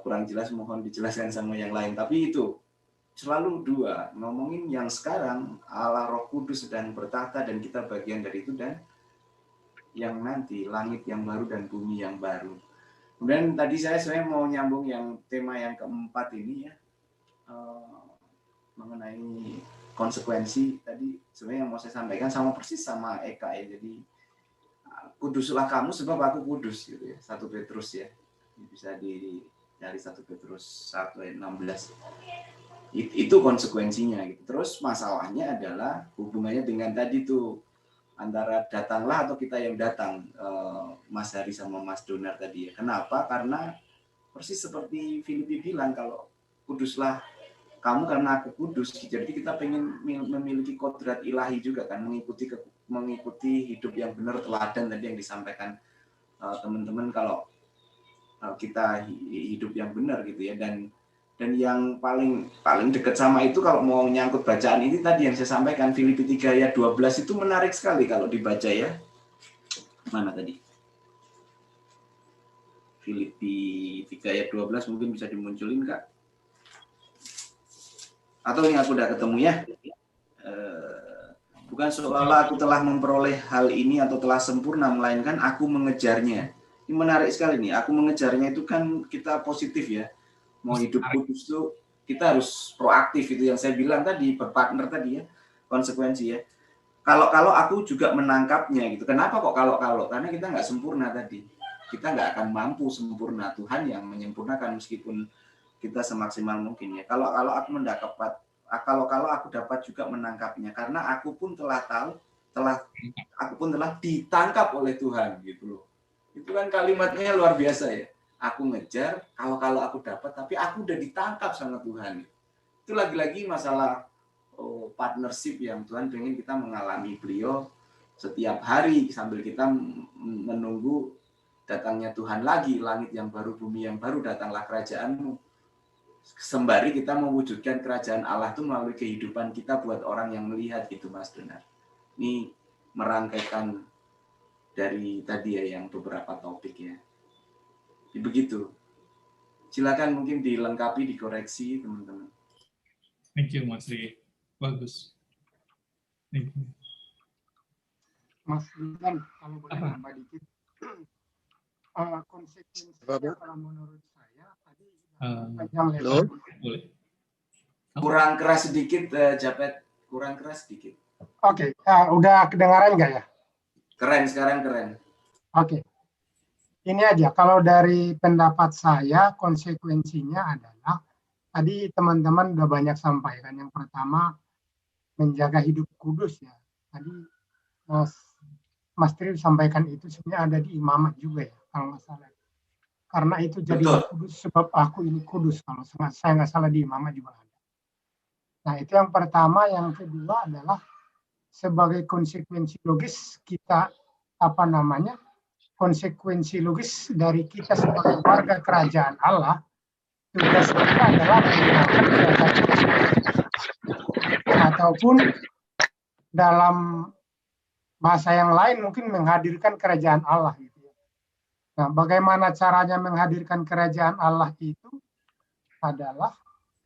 kurang jelas mohon dijelaskan sama yang lain. Tapi itu selalu dua, ngomongin yang sekarang Allah Roh Kudus sedang bertahta dan kita bagian dari itu, dan yang nanti langit yang baru dan bumi yang baru. Kemudian tadi saya mau nyambung yang tema yang keempat ini ya, mengenai konsekuensi tadi sebenarnya yang mau saya sampaikan sama persis sama Eka ya. Jadi kuduslah kamu sebab aku kudus gitu ya, 1 Petrus ya, bisa dari 1 Petrus 1 ayat 16. Itu konsekuensinya gitu. Terus masalahnya adalah hubungannya dengan tadi tuh, antara datanglah atau kita yang datang, Mas Hari sama Mas Donar tadi ya. Kenapa? Karena persis seperti Filipi bilang, kalau kuduslah kamu karena aku kudus. Jadi kita pengen memiliki kodrat ilahi juga kan, mengikuti hidup yang benar, teladan tadi yang disampaikan teman-teman, kalau kita hidup yang benar gitu ya. Dan yang paling dekat sama itu kalau mau nyangkut bacaan ini tadi yang saya sampaikan, Filipi 3 ayat 12 itu menarik sekali kalau dibaca ya. Mana tadi? Filipi 3 ayat 12 mungkin bisa dimunculin Kak. Atau ini aku udah ketemu ya. Bukan seolah aku telah memperoleh hal ini atau telah sempurna, melainkan aku mengejarnya. Ini menarik sekali nih. Aku mengejarnya itu kan kita positif ya. Mau hidup kudus tuh kita harus proaktif, itu yang saya bilang tadi, berpartner tadi ya, konsekuensi ya. Kalau aku juga menangkapnya gitu. Kenapa kok kalau? Karena kita nggak sempurna tadi. Kita nggak akan mampu sempurna, Tuhan yang menyempurnakan meskipun kita semaksimal mungkin ya. Kalau aku dapat juga menangkapnya, karena aku pun telah ditangkap oleh Tuhan gitu loh. Itu kan kalimatnya luar biasa ya. Aku ngejar, kalau aku dapat, tapi aku udah ditangkap sama Tuhan. Itu lagi-lagi masalah partnership yang Tuhan pengen kita mengalami beliau setiap hari sambil kita menunggu datangnya Tuhan lagi, langit yang baru, bumi yang baru, datanglah kerajaan-Mu. Sembari kita mewujudkan kerajaan Allah itu melalui kehidupan kita buat orang yang melihat gitu, Mas Donar. Ini merangkaikan dari tadi ya yang beberapa topik ya. Begitu. Silakan mungkin dilengkapi, dikoreksi teman-teman. Thank you Mas Riki. Bagus. Thank you. Mas Dijan, kalau boleh nambah dikit. Konsekuensinya kalau menurut saya tadi panjang lebar. Boleh. Kurang keras sedikit, Japet. Kurang keras sedikit. Oke, udah kedengaran nggak ya? Keren, sekarang keren. Oke. Ini aja, kalau dari pendapat saya, konsekuensinya adalah, tadi teman-teman udah banyak sampaikan. Yang pertama, menjaga hidup kudus ya. Tadi Mas Tri sampaikan itu sebenarnya ada di imamat juga ya, kalau nggak salah. Karena itu jadi kudus sebab aku ini kudus, kalau saya nggak salah di imamat juga ada. Nah itu yang pertama. Yang kedua adalah sebagai konsekuensi logis kita, konsekuensi logis dari kita sebagai warga kerajaan Allah, tugas kita adalah menggunakan kerajaan ataupun dalam bahasa yang lain mungkin menghadirkan kerajaan Allah gitu. Nah, bagaimana caranya menghadirkan kerajaan Allah itu adalah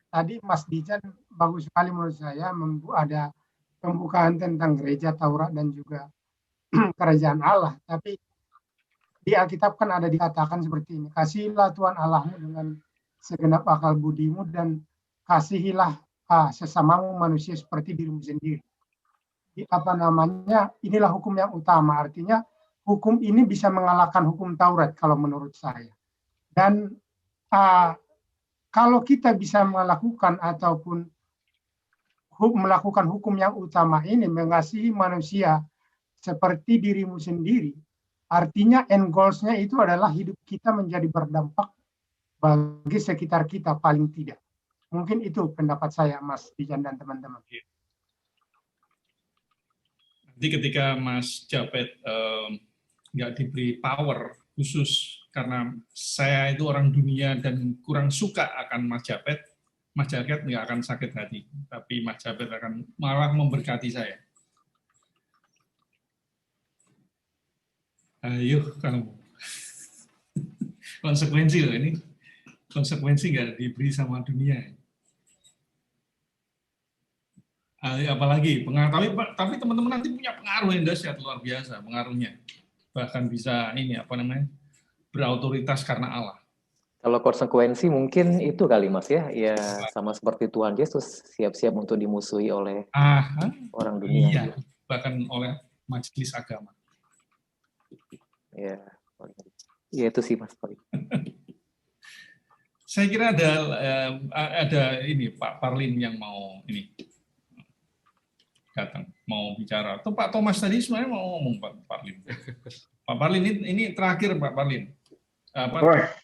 tadi Mas Dijan bagus sekali menurut saya, ada pembukaan tentang gereja, Taurat dan juga kerajaan Allah. Tapi di Alkitab kan ada dikatakan seperti ini, kasihilah Tuhan Allahmu dengan segenap akal budimu dan kasihilah sesamamu manusia seperti dirimu sendiri. Inilah hukum yang utama, artinya hukum ini bisa mengalahkan hukum Taurat kalau menurut saya. Dan kalau kita bisa melakukan ataupun melakukan hukum yang utama ini, mengasihi manusia seperti dirimu sendiri, artinya end goals-nya itu adalah hidup kita menjadi berdampak bagi sekitar kita paling tidak. Mungkin itu pendapat saya, Mas Dijan dan teman-teman. Jadi ketika Mas Japet nggak diberi power khusus karena saya itu orang dunia dan kurang suka akan Mas Japet nggak akan sakit hati, tapi Mas Japet akan malah memberkati saya. Ayo kamu. Konsekuensi loh ini, konsekuensi nggak diberi sama dunia. Apalagi pengaruh, tapi teman-teman nanti punya pengaruh yang dahsyat, luar biasa pengaruhnya, bahkan bisa berautoritas karena Allah. Kalau konsekuensi mungkin itu kali Mas ya sama seperti Tuhan Yesus siap-siap untuk dimusuhi oleh orang dunia. Iya, bahkan oleh majelis agama. Ya itu sih Mas. Saya kira ada ini Pak Parlin yang mau datang, mau bicara. Atau Pak Thomas tadi sebenarnya mau ngomong Pak Parlin. Pak Parlin ini terakhir Pak Parlin.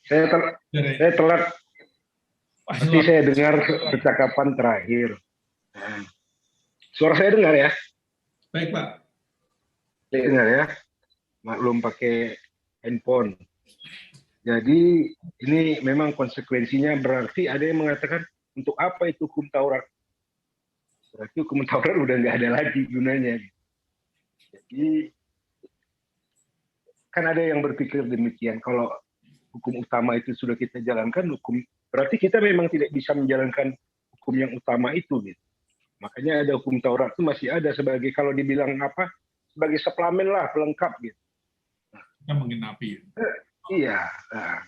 Saya telat. Pasti saya dengar percakapan terakhir. Nah, suara saya dengar ya? Baik, Pak. Dengar ya? Maklum pakai handphone. Jadi ini memang konsekuensinya berarti ada yang mengatakan untuk apa itu hukum Taurat? Berarti hukum Taurat udah nggak ada lagi gunanya. Jadi kan ada yang berpikir demikian. Kalau hukum utama itu sudah kita jalankan, berarti kita memang tidak bisa menjalankan hukum yang utama itu. Gitu. Makanya ada hukum Taurat itu masih ada sebagai, kalau dibilang apa, sebagai suplemen lah, pelengkap gitu. Kita menggenapi. Iya. Nah.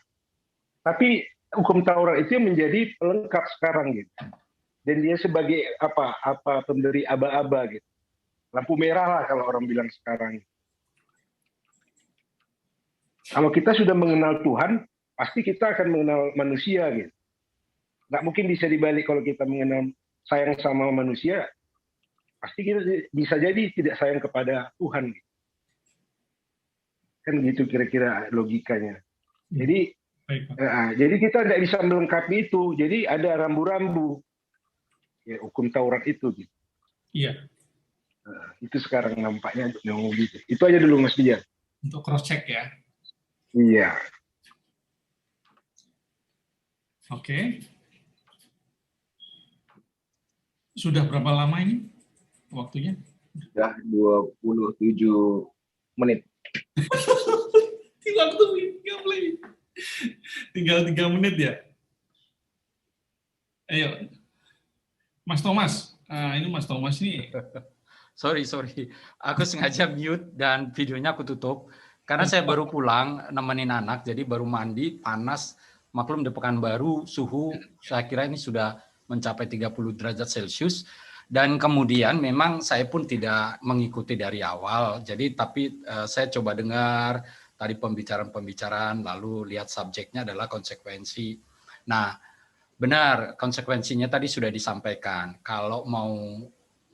Tapi hukum Taurat itu menjadi pelengkap sekarang gitu. Dan dia sebagai apa pemberi aba-aba gitu. Lampu merah lah kalau orang bilang sekarang. Kalau kita sudah mengenal Tuhan, pasti kita akan mengenal manusia gitu. Nggak mungkin bisa dibalik kalau kita mengenal sayang sama manusia, pasti kita bisa jadi tidak sayang kepada Tuhan. Gitu. Kan gitu kira-kira logikanya. Jadi jadi kita tidak bisa melengkapi itu. Jadi ada rambu-rambu ya, hukum Taurat itu. Gitu. Iya. Itu sekarang nampaknya gitu. Itu aja dulu Mas Dian. Untuk cross check ya. Iya. Oke. Sudah berapa lama ini waktunya? Sudah 27 menit. Waktu tinggal 3 menit ya. Ayo, Mas Thomas. Ini Mas Thomas ini. Sorry. Aku sengaja mute dan videonya aku tutup. Karena saya baru pulang nemenin anak, jadi baru mandi, panas, maklum di Pekanbaru, suhu saya kira ini sudah mencapai 30 derajat Celcius. Dan kemudian memang saya pun tidak mengikuti dari awal, tapi saya coba dengar tadi pembicaraan, lalu lihat subjeknya adalah konsekuensi. Nah, benar, konsekuensinya tadi sudah disampaikan. Kalau mau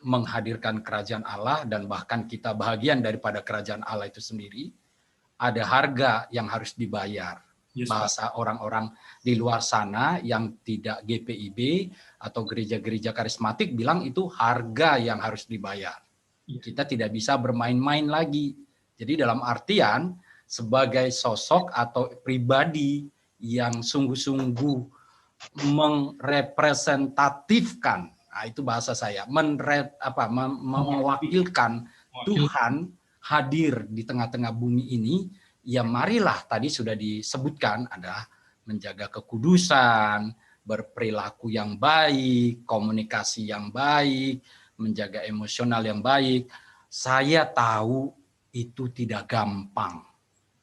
menghadirkan kerajaan Allah dan bahkan kita bahagian daripada kerajaan Allah itu sendiri, ada harga yang harus dibayar. Bahasa orang-orang di luar sana yang tidak GPIB atau gereja-gereja karismatik bilang itu harga yang harus dibayar. Kita tidak bisa bermain-main lagi. Jadi dalam artian sebagai sosok atau pribadi yang sungguh-sungguh merepresentatifkan, nah itu bahasa saya, mewakilkan Tuhan hadir di tengah-tengah bumi ini, ya marilah tadi sudah disebutkan adalah menjaga kekudusan, berperilaku yang baik, komunikasi yang baik, menjaga emosional yang baik. Saya tahu itu tidak gampang.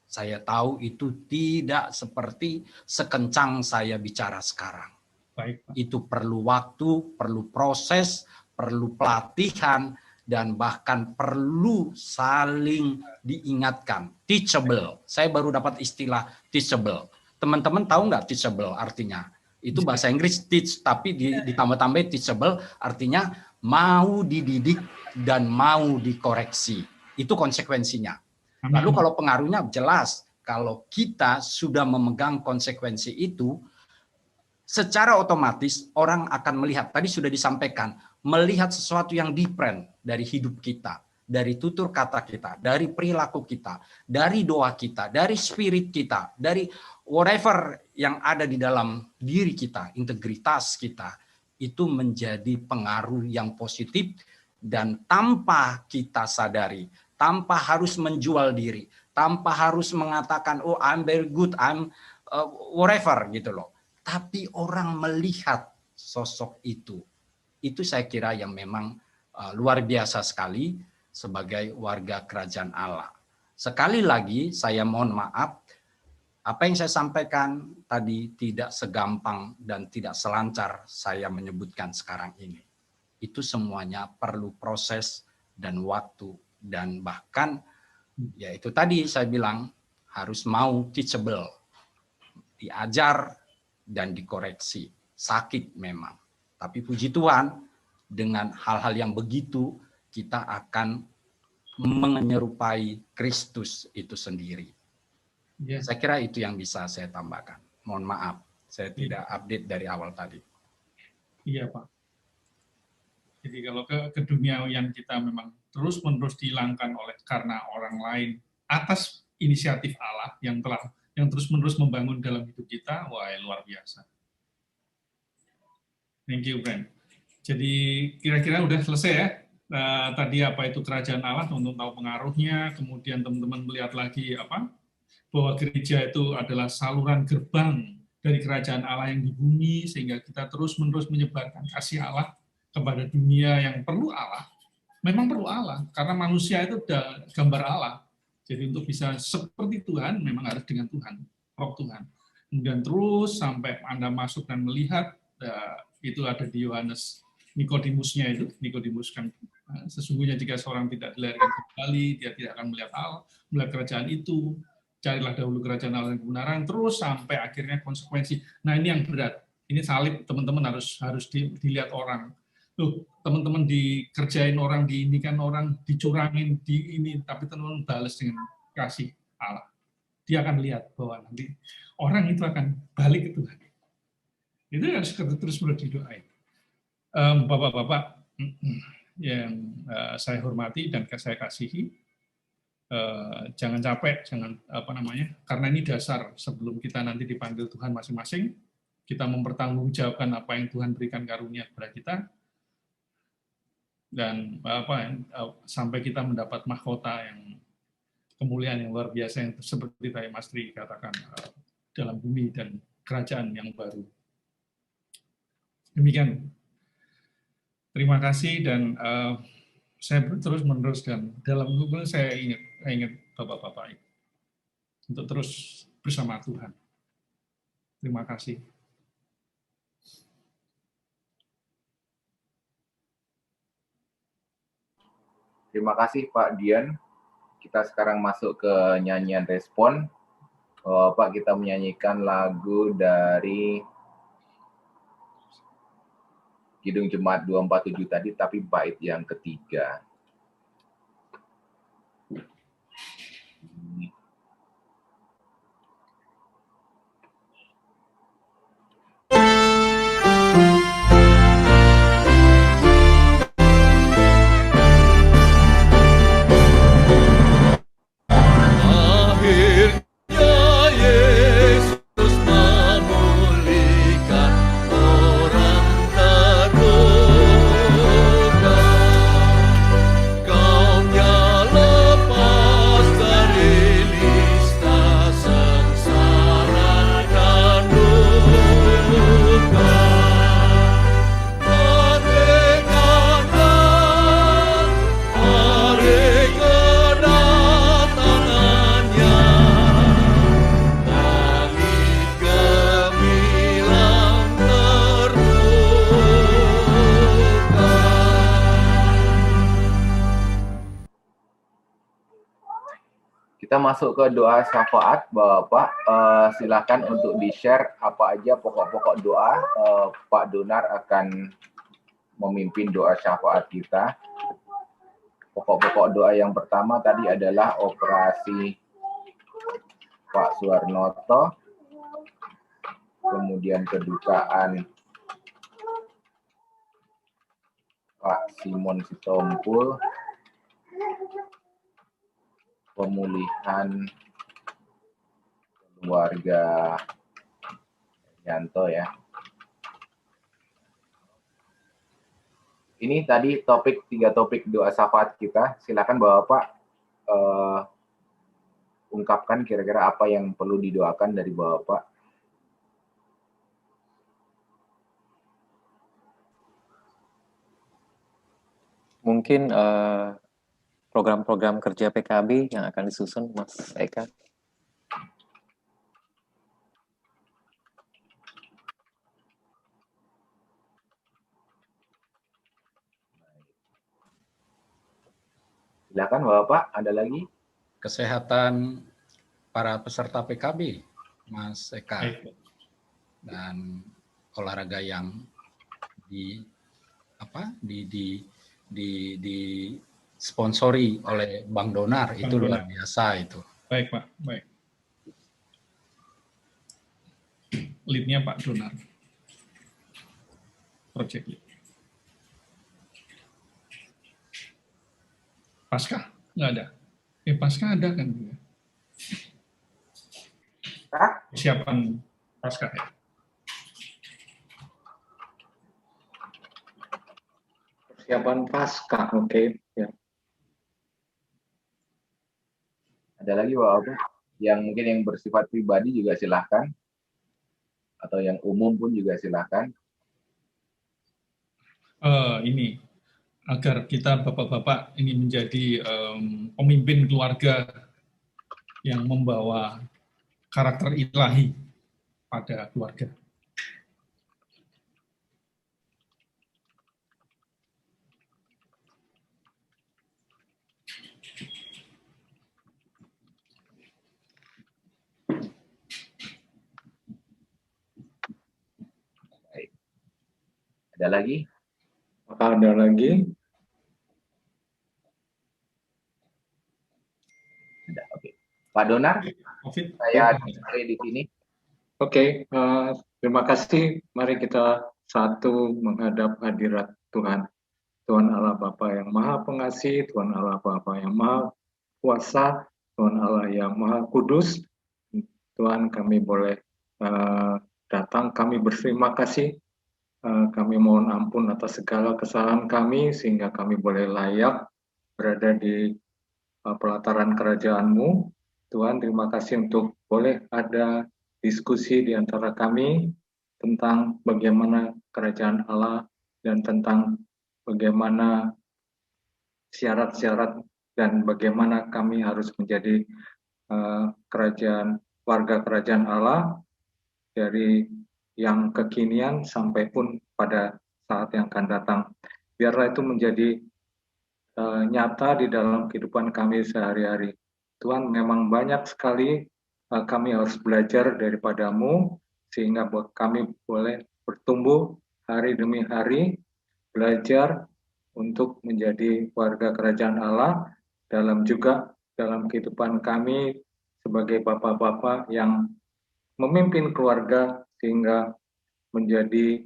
Saya tahu itu tidak seperti sekencang saya bicara sekarang. Baik, Pak. Itu perlu waktu, perlu proses, perlu pelatihan, dan bahkan perlu saling diingatkan. Teachable. Saya baru dapat istilah teachable. Teman-teman tahu nggak teachable artinya? Itu bahasa Inggris teach, tapi ditambah-tambah teachable artinya mau dididik dan mau dikoreksi. Itu konsekuensinya. Lalu kalau pengaruhnya jelas, kalau kita sudah memegang konsekuensi itu, secara otomatis orang akan melihat, tadi sudah disampaikan, melihat sesuatu yang different dari hidup kita, dari tutur kata kita, dari perilaku kita, dari doa kita, dari spirit kita, dari whatever yang ada di dalam diri kita, integritas kita, itu menjadi pengaruh yang positif dan tanpa kita sadari, tanpa harus menjual diri, tanpa harus mengatakan, oh I'm very good, I'm whatever gitu loh. Tapi orang melihat sosok itu saya kira yang memang luar biasa sekali sebagai warga kerajaan Allah. Sekali lagi saya mohon maaf, apa yang saya sampaikan tadi tidak segampang dan tidak selancar saya menyebutkan sekarang ini. Itu semuanya perlu proses dan waktu, dan bahkan ya itu tadi saya bilang harus mau teachable, diajar dan dikoreksi. Sakit memang. Tapi puji Tuhan, dengan hal-hal yang begitu, kita akan menyerupai Kristus itu sendiri. Saya kira itu yang bisa saya tambahkan. Mohon maaf. Saya tidak update dari awal tadi. Iya, Pak. Jadi kalau ke keduniawian kita memang terus-menerus dihilangkan karena orang lain atas inisiatif Allah yang terus-menerus membangun dalam hidup kita, wah luar biasa. Thank you, Brent. Jadi kira-kira udah selesai ya. Tadi apa itu kerajaan Allah, untuk tahu pengaruhnya, kemudian teman-teman melihat lagi bahwa gereja itu adalah saluran gerbang dari kerajaan Allah yang di bumi, sehingga kita terus-menerus menyebarkan kasih Allah kepada dunia yang perlu Allah. Memang perlu Allah, karena manusia itu gambar Allah. Jadi untuk bisa seperti Tuhan, memang harus dengan Tuhan, roh Tuhan. Kemudian terus sampai Anda masuk dan melihat, itu ada di Yohanes, Nikodemusnya itu, Nikodemus kan sesungguhnya jika seorang tidak dilahirkan kembali, dia tidak akan melihat Allah, melihat kerajaan itu. Carilah dahulu kerajaan Allah dan kebenaran, terus sampai akhirnya konsekuensi. Nah ini yang berat. Ini salib, teman-teman harus dilihat orang. Loh, teman-teman dikerjain orang, diinikan orang, dicurangin, tapi teman-teman balas dengan kasih Allah. Dia akan lihat bahwa nanti orang itu akan balik ke Tuhan. Itu harus terus didoain. Bapak-bapak yang saya hormati dan saya kasihi, jangan capek, karena ini dasar sebelum kita nanti dipanggil Tuhan masing-masing, kita mempertanggungjawabkan apa yang Tuhan berikan karunia kepada kita, dan sampai kita mendapat mahkota yang kemuliaan yang luar biasa yang seperti tadi Mas Tri katakan, dalam bumi dan kerajaan yang baru. Demikian. Terima kasih, dan saya terus meneruskan dalam hubungan. Saya ingat Bapak-bapak untuk terus bersama Tuhan. Terima kasih. Terima kasih Pak Dian. Kita sekarang masuk ke nyanyian respon. Pak, kita menyanyikan lagu dari Kidung Jemaat 247 tadi, tapi bait yang ketiga. Kita masuk ke doa syafaat, Bapak. Silakan untuk di-share apa aja pokok-pokok doa. Pak Donar akan memimpin doa syafaat kita. Pokok-pokok doa yang pertama tadi adalah operasi Pak Suwarnoto, kemudian kedukaan Pak Simon Sitompul, pemulihan keluarga Yanto ya. Ini tadi tiga topik doa syafaat kita. Silakan Bapak ungkapkan kira-kira apa yang perlu didoakan dari Bapak. Mungkin program-program kerja PKB yang akan disusun, Mas Eka. Silakan Bapak, ada lagi? Kesehatan para peserta PKB, Mas Eka, dan olahraga yang disponsori oleh Bang Donar, itu luar biasa itu. Baik Pak, baik. lead-nya Pak Donar. Project lead. Pasca? Nggak ada. Pasca ada kan? Persiapan Pasca ya? Persiapan Pasca, oke. Ya. Ada lagi Bapak? Yang mungkin yang bersifat pribadi juga silahkan. Atau yang umum pun juga silahkan. Ini, agar kita bapak-bapak ini menjadi pemimpin keluarga yang membawa karakter ilahi pada keluarga. Ada lagi? Apakah ada lagi? Ada, oke. Pak Donar, saya ada di sini. Oke, terima kasih. Mari kita satu menghadap hadirat Tuhan. Tuhan Allah Bapa yang Maha Pengasih, Tuhan Allah Bapa yang Maha Kuasa, Tuhan Allah yang Maha Kudus. Tuhan, kami boleh datang, kami berterima kasih. Kami mohon ampun atas segala kesalahan kami, sehingga kami boleh layak berada di pelataran kerajaan-Mu. Tuhan, terima kasih untuk boleh ada diskusi di antara kami tentang bagaimana kerajaan Allah dan tentang bagaimana syarat-syarat dan bagaimana kami harus menjadi warga kerajaan Allah dari yang kekinian sampai pun pada saat yang akan datang. Biarlah itu menjadi nyata di dalam kehidupan kami sehari-hari. Tuhan, memang banyak sekali kami harus belajar daripada-Mu, sehingga kami boleh bertumbuh hari demi hari, belajar untuk menjadi warga kerajaan Allah, dalam kehidupan kami sebagai bapak-bapak yang memimpin keluarga, sehingga menjadi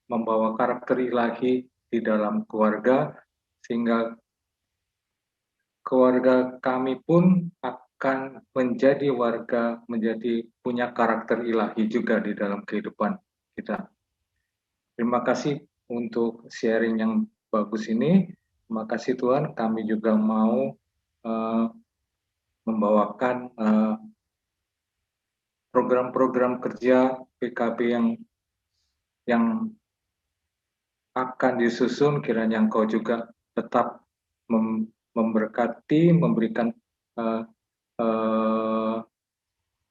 membawa karakter ilahi di dalam keluarga, sehingga keluarga kami pun akan menjadi punya karakter ilahi juga di dalam kehidupan kita. Terima kasih untuk sharing yang bagus ini. Terima kasih Tuhan, kami juga mau membawakan program-program kerja PKB yang akan disusun, kiranya Engkau juga tetap memberkati, memberikan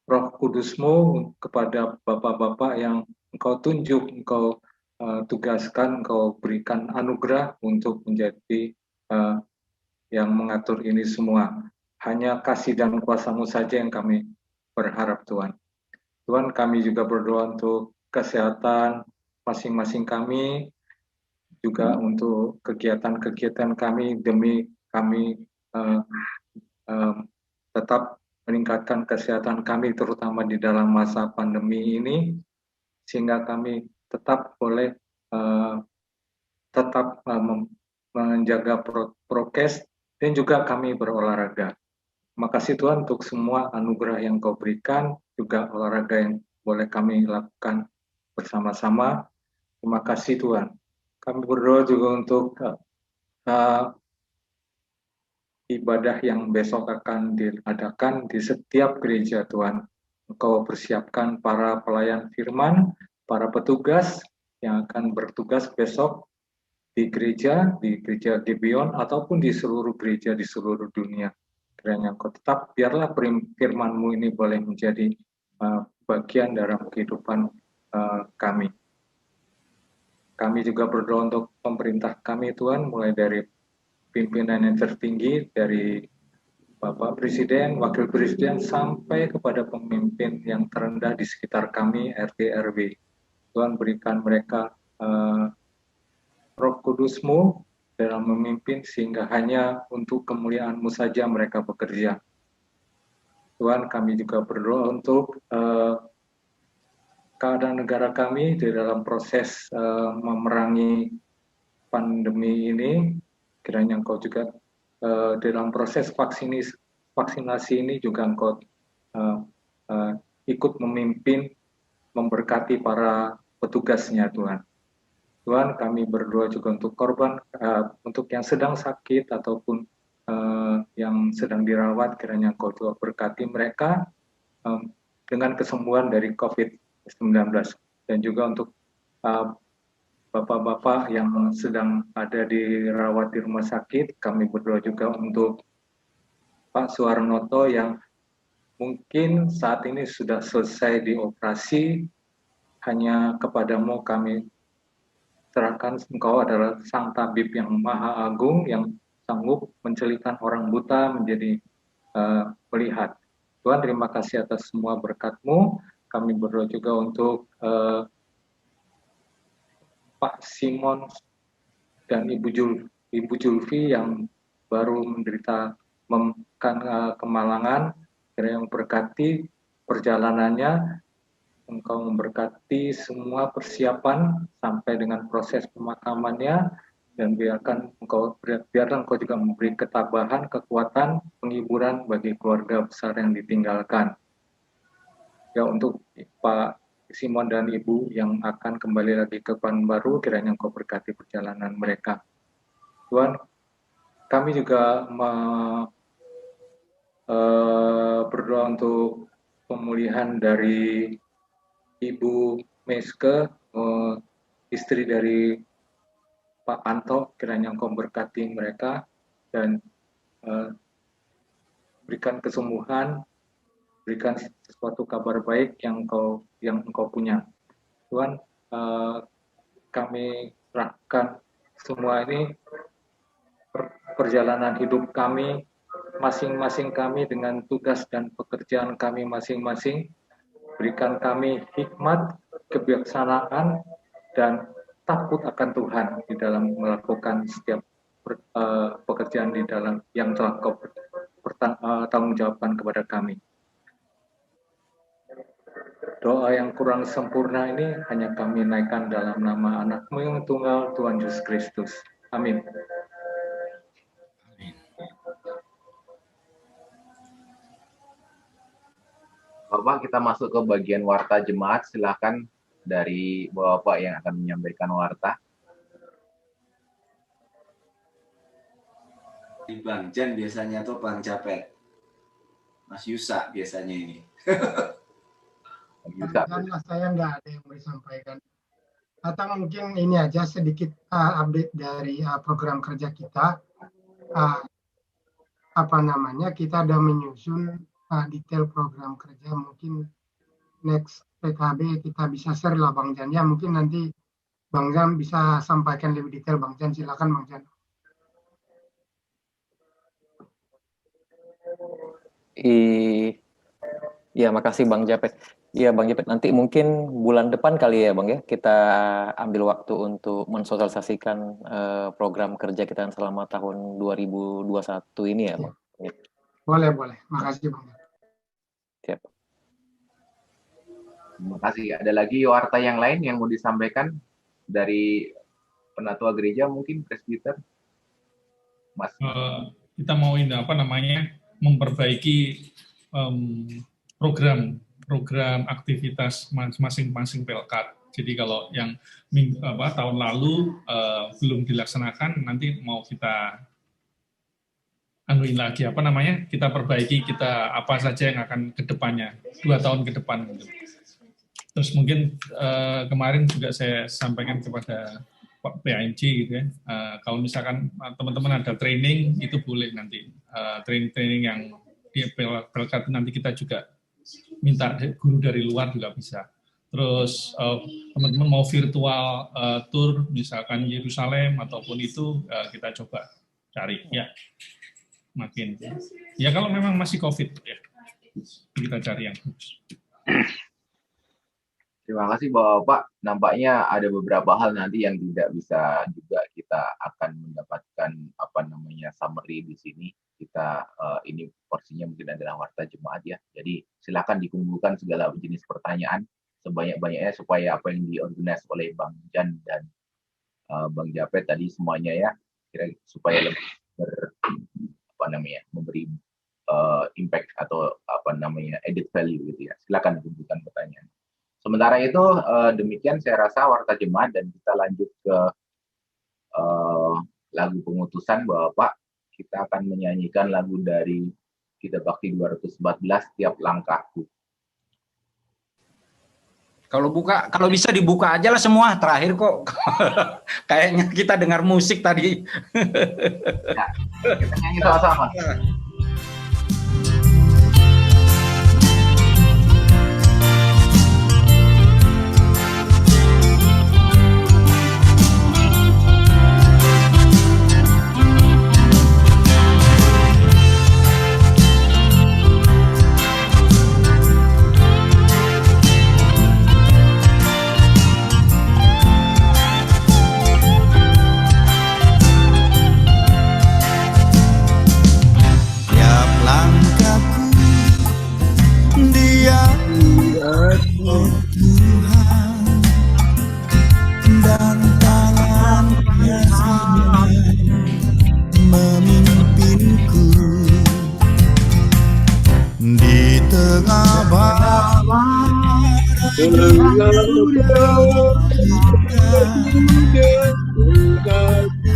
Roh Kudus-Mu kepada bapak-bapak yang Engkau tunjuk, Engkau tugaskan, Engkau berikan anugerah untuk menjadi yang mengatur ini semua. Hanya kasih dan kuasa-Mu saja yang kami berharap Tuhan. Tuhan, kami juga berdoa untuk kesehatan masing-masing kami, juga untuk kegiatan-kegiatan kami, demi kami tetap meningkatkan kesehatan kami, terutama di dalam masa pandemi ini, sehingga kami tetap boleh menjaga prokes, dan juga kami berolahraga. Terima kasih Tuhan untuk semua anugerah yang Kau berikan, juga olahraga yang boleh kami lakukan bersama-sama. Terima kasih Tuhan. Kami berdoa juga untuk ibadah yang besok akan diadakan di setiap gereja Tuhan. Engkau persiapkan para pelayan firman, para petugas yang akan bertugas besok di gereja Gibeon, ataupun di seluruh gereja di seluruh dunia. Kiranya Engkau tetap, biarlah firman-Mu ini boleh menjadi bagian dalam kehidupan kami. Kami juga berdoa untuk pemerintah kami Tuhan, mulai dari pimpinan yang tertinggi, dari Bapak Presiden, Wakil Presiden, sampai kepada pemimpin yang terendah di sekitar kami, RT RW. Tuhan, berikan mereka Roh Kudus-Mu dalam memimpin, sehingga hanya untuk kemuliaan-Mu saja mereka bekerja. Tuhan, kami juga berdoa untuk keadaan negara kami di dalam proses memerangi pandemi ini, kiranya Engkau juga dalam proses vaksinasi ini juga Engkau ikut memimpin, memberkati para petugasnya Tuhan. Tuhan, kami berdoa juga untuk korban, untuk yang sedang sakit ataupun yang sedang dirawat, kiranya Engkau juga berkati mereka dengan kesembuhan dari COVID-19. Dan juga untuk bapak-bapak yang sedang ada dirawat di rumah sakit, kami berdoa juga untuk Pak Suwarnoto yang mungkin saat ini sudah selesai dioperasi, hanya kepadamu kami serahkan. Engkau adalah Sang Tabib yang Maha Agung, yang sanggup mencelitkan orang buta menjadi melihat. Tuhan, terima kasih atas semua berkat-Mu. Kami berdoa juga untuk Pak Simon dan Ibu Julfi yang baru menderita kemalangan, kiranya memberkati perjalanannya, Engkau memberkati semua persiapan sampai dengan proses pemakamannya, dan biarkan Engkau juga memberi ketabahan, kekuatan, penghiburan bagi keluarga besar yang ditinggalkan. Ya, untuk Pak Simon dan Ibu yang akan kembali lagi ke Pekanbaru, kiranya Engkau berkati perjalanan mereka. Tuhan, kami juga berdoa untuk pemulihan dari Ibu Meske, istri dari Pak Anto, kiranya Engkau berkati mereka dan berikan kesembuhan, berikan sesuatu kabar baik yang Engkau punya. Tuhan, kami serahkan semua ini, perjalanan hidup kami, masing-masing kami dengan tugas dan pekerjaan kami masing-masing. Berikan kami hikmat, kebijaksanaan, dan takut akan Tuhan di dalam melakukan setiap pekerjaan di dalam yang telah Kau tanggung jawabkan kepada kami. Doa yang kurang sempurna ini hanya kami naikkan dalam nama Anak-Mu yang tunggal, Tuhan Yesus Kristus. Amin. Bapak, kita masuk ke bagian warta jemaat. Silakan dari Bapak yang akan menyampaikan warta. Di Bang Jan biasanya atau Bang Japet? Mas Yusa biasanya ini. Saya nggak ada yang mau disampaikan. Atau mungkin ini aja sedikit update dari program kerja kita. Kita ada menyusun detail program kerja. Mungkin next PKB kita bisa share lah Bang Jan. Ya mungkin nanti Bang Jan bisa sampaikan lebih detail. Bang Jan, silakan Bang Jan. Iya, makasih Bang Japet. Iya Bang Japet, nanti mungkin bulan depan kali ya Bang ya, kita ambil waktu untuk mensosialisasikan program kerja kita selama tahun 2021 ini ya Bang. Boleh. Makasih Bang. Siap. Terima kasih. Ada lagi warta yang lain yang mau disampaikan dari penatua gereja mungkin, presbiter? Mas. Kita mau memperbaiki program aktivitas masing-masing Pelkat. Jadi kalau yang tahun lalu belum dilaksanakan, nanti mau kita lagi kita perbaiki, kita apa saja yang akan ke depannya 2 tahun ke depan gitu. Terus mungkin kemarin juga saya sampaikan kepada Pak PAMC gitu ya, kalau misalkan teman-teman ada training itu boleh nanti training yang di Pelkat nanti kita juga minta guru dari luar juga bisa. Terus teman-teman mau virtual tour misalkan Yerusalem ataupun itu kita coba cari ya. Makin ya kalau memang masih COVID ya kita cari yang bagus. Terima kasih Bapak. Nampaknya ada beberapa hal nanti yang tidak bisa juga kita akan mendapatkan summary di sini. Kita ini porsinya mungkin adalah warta jemaat ya. Jadi silakan dikumpulkan segala jenis pertanyaan sebanyak-banyaknya supaya apa yang diorganize oleh Bang Jan dan Bang Japet tadi semuanya ya, kira supaya lebih memberi impact atau added value gitu ya. Silakan tunjukkan pertanyaan. Sementara itu demikian saya rasa Warta Jemaat, dan kita lanjut ke lagu pengutusan Bapak. Kita akan menyanyikan lagu dari Kitab Bakti 214, Tiap Langkahku. Kalau bisa dibuka aja lah semua, terakhir kok. Kayaknya kita dengar musik tadi. Ya, kita nyanyi sama-sama.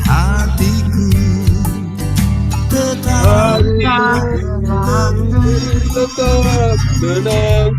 Hatiku tetap tenang,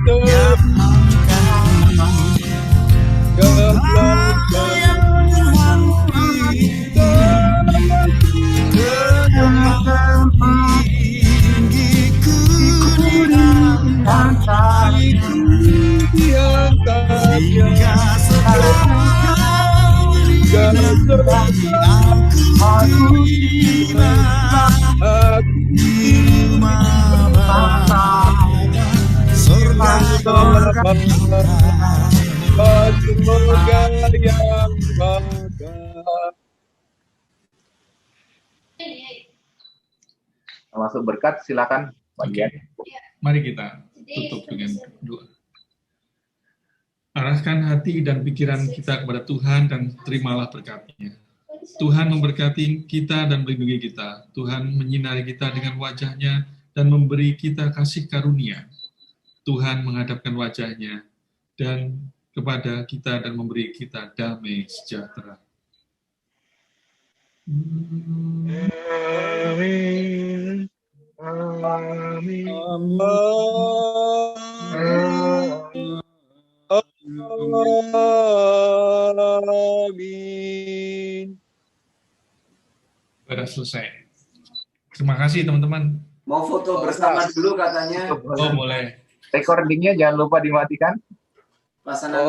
Masuk berkat, silakan bagian. Mari kita tutup dengan doa. Arahkan hati dan pikiran kita kepada Tuhan dan terimalah berkat-Nya. Tuhan memberkati kita dan melindungi kita. Tuhan menyinari kita dengan wajah-Nya dan memberi kita kasih karunia. Tuhan menghadapkan wajah-Nya dan kepada kita dan memberi kita damai sejahtera. Amin. Amin. Amin. Sudah selesai. Terima kasih teman-teman. Mau foto bersama dulu katanya. Oh boleh. Recordingnya jangan lupa dimatikan. Pasangan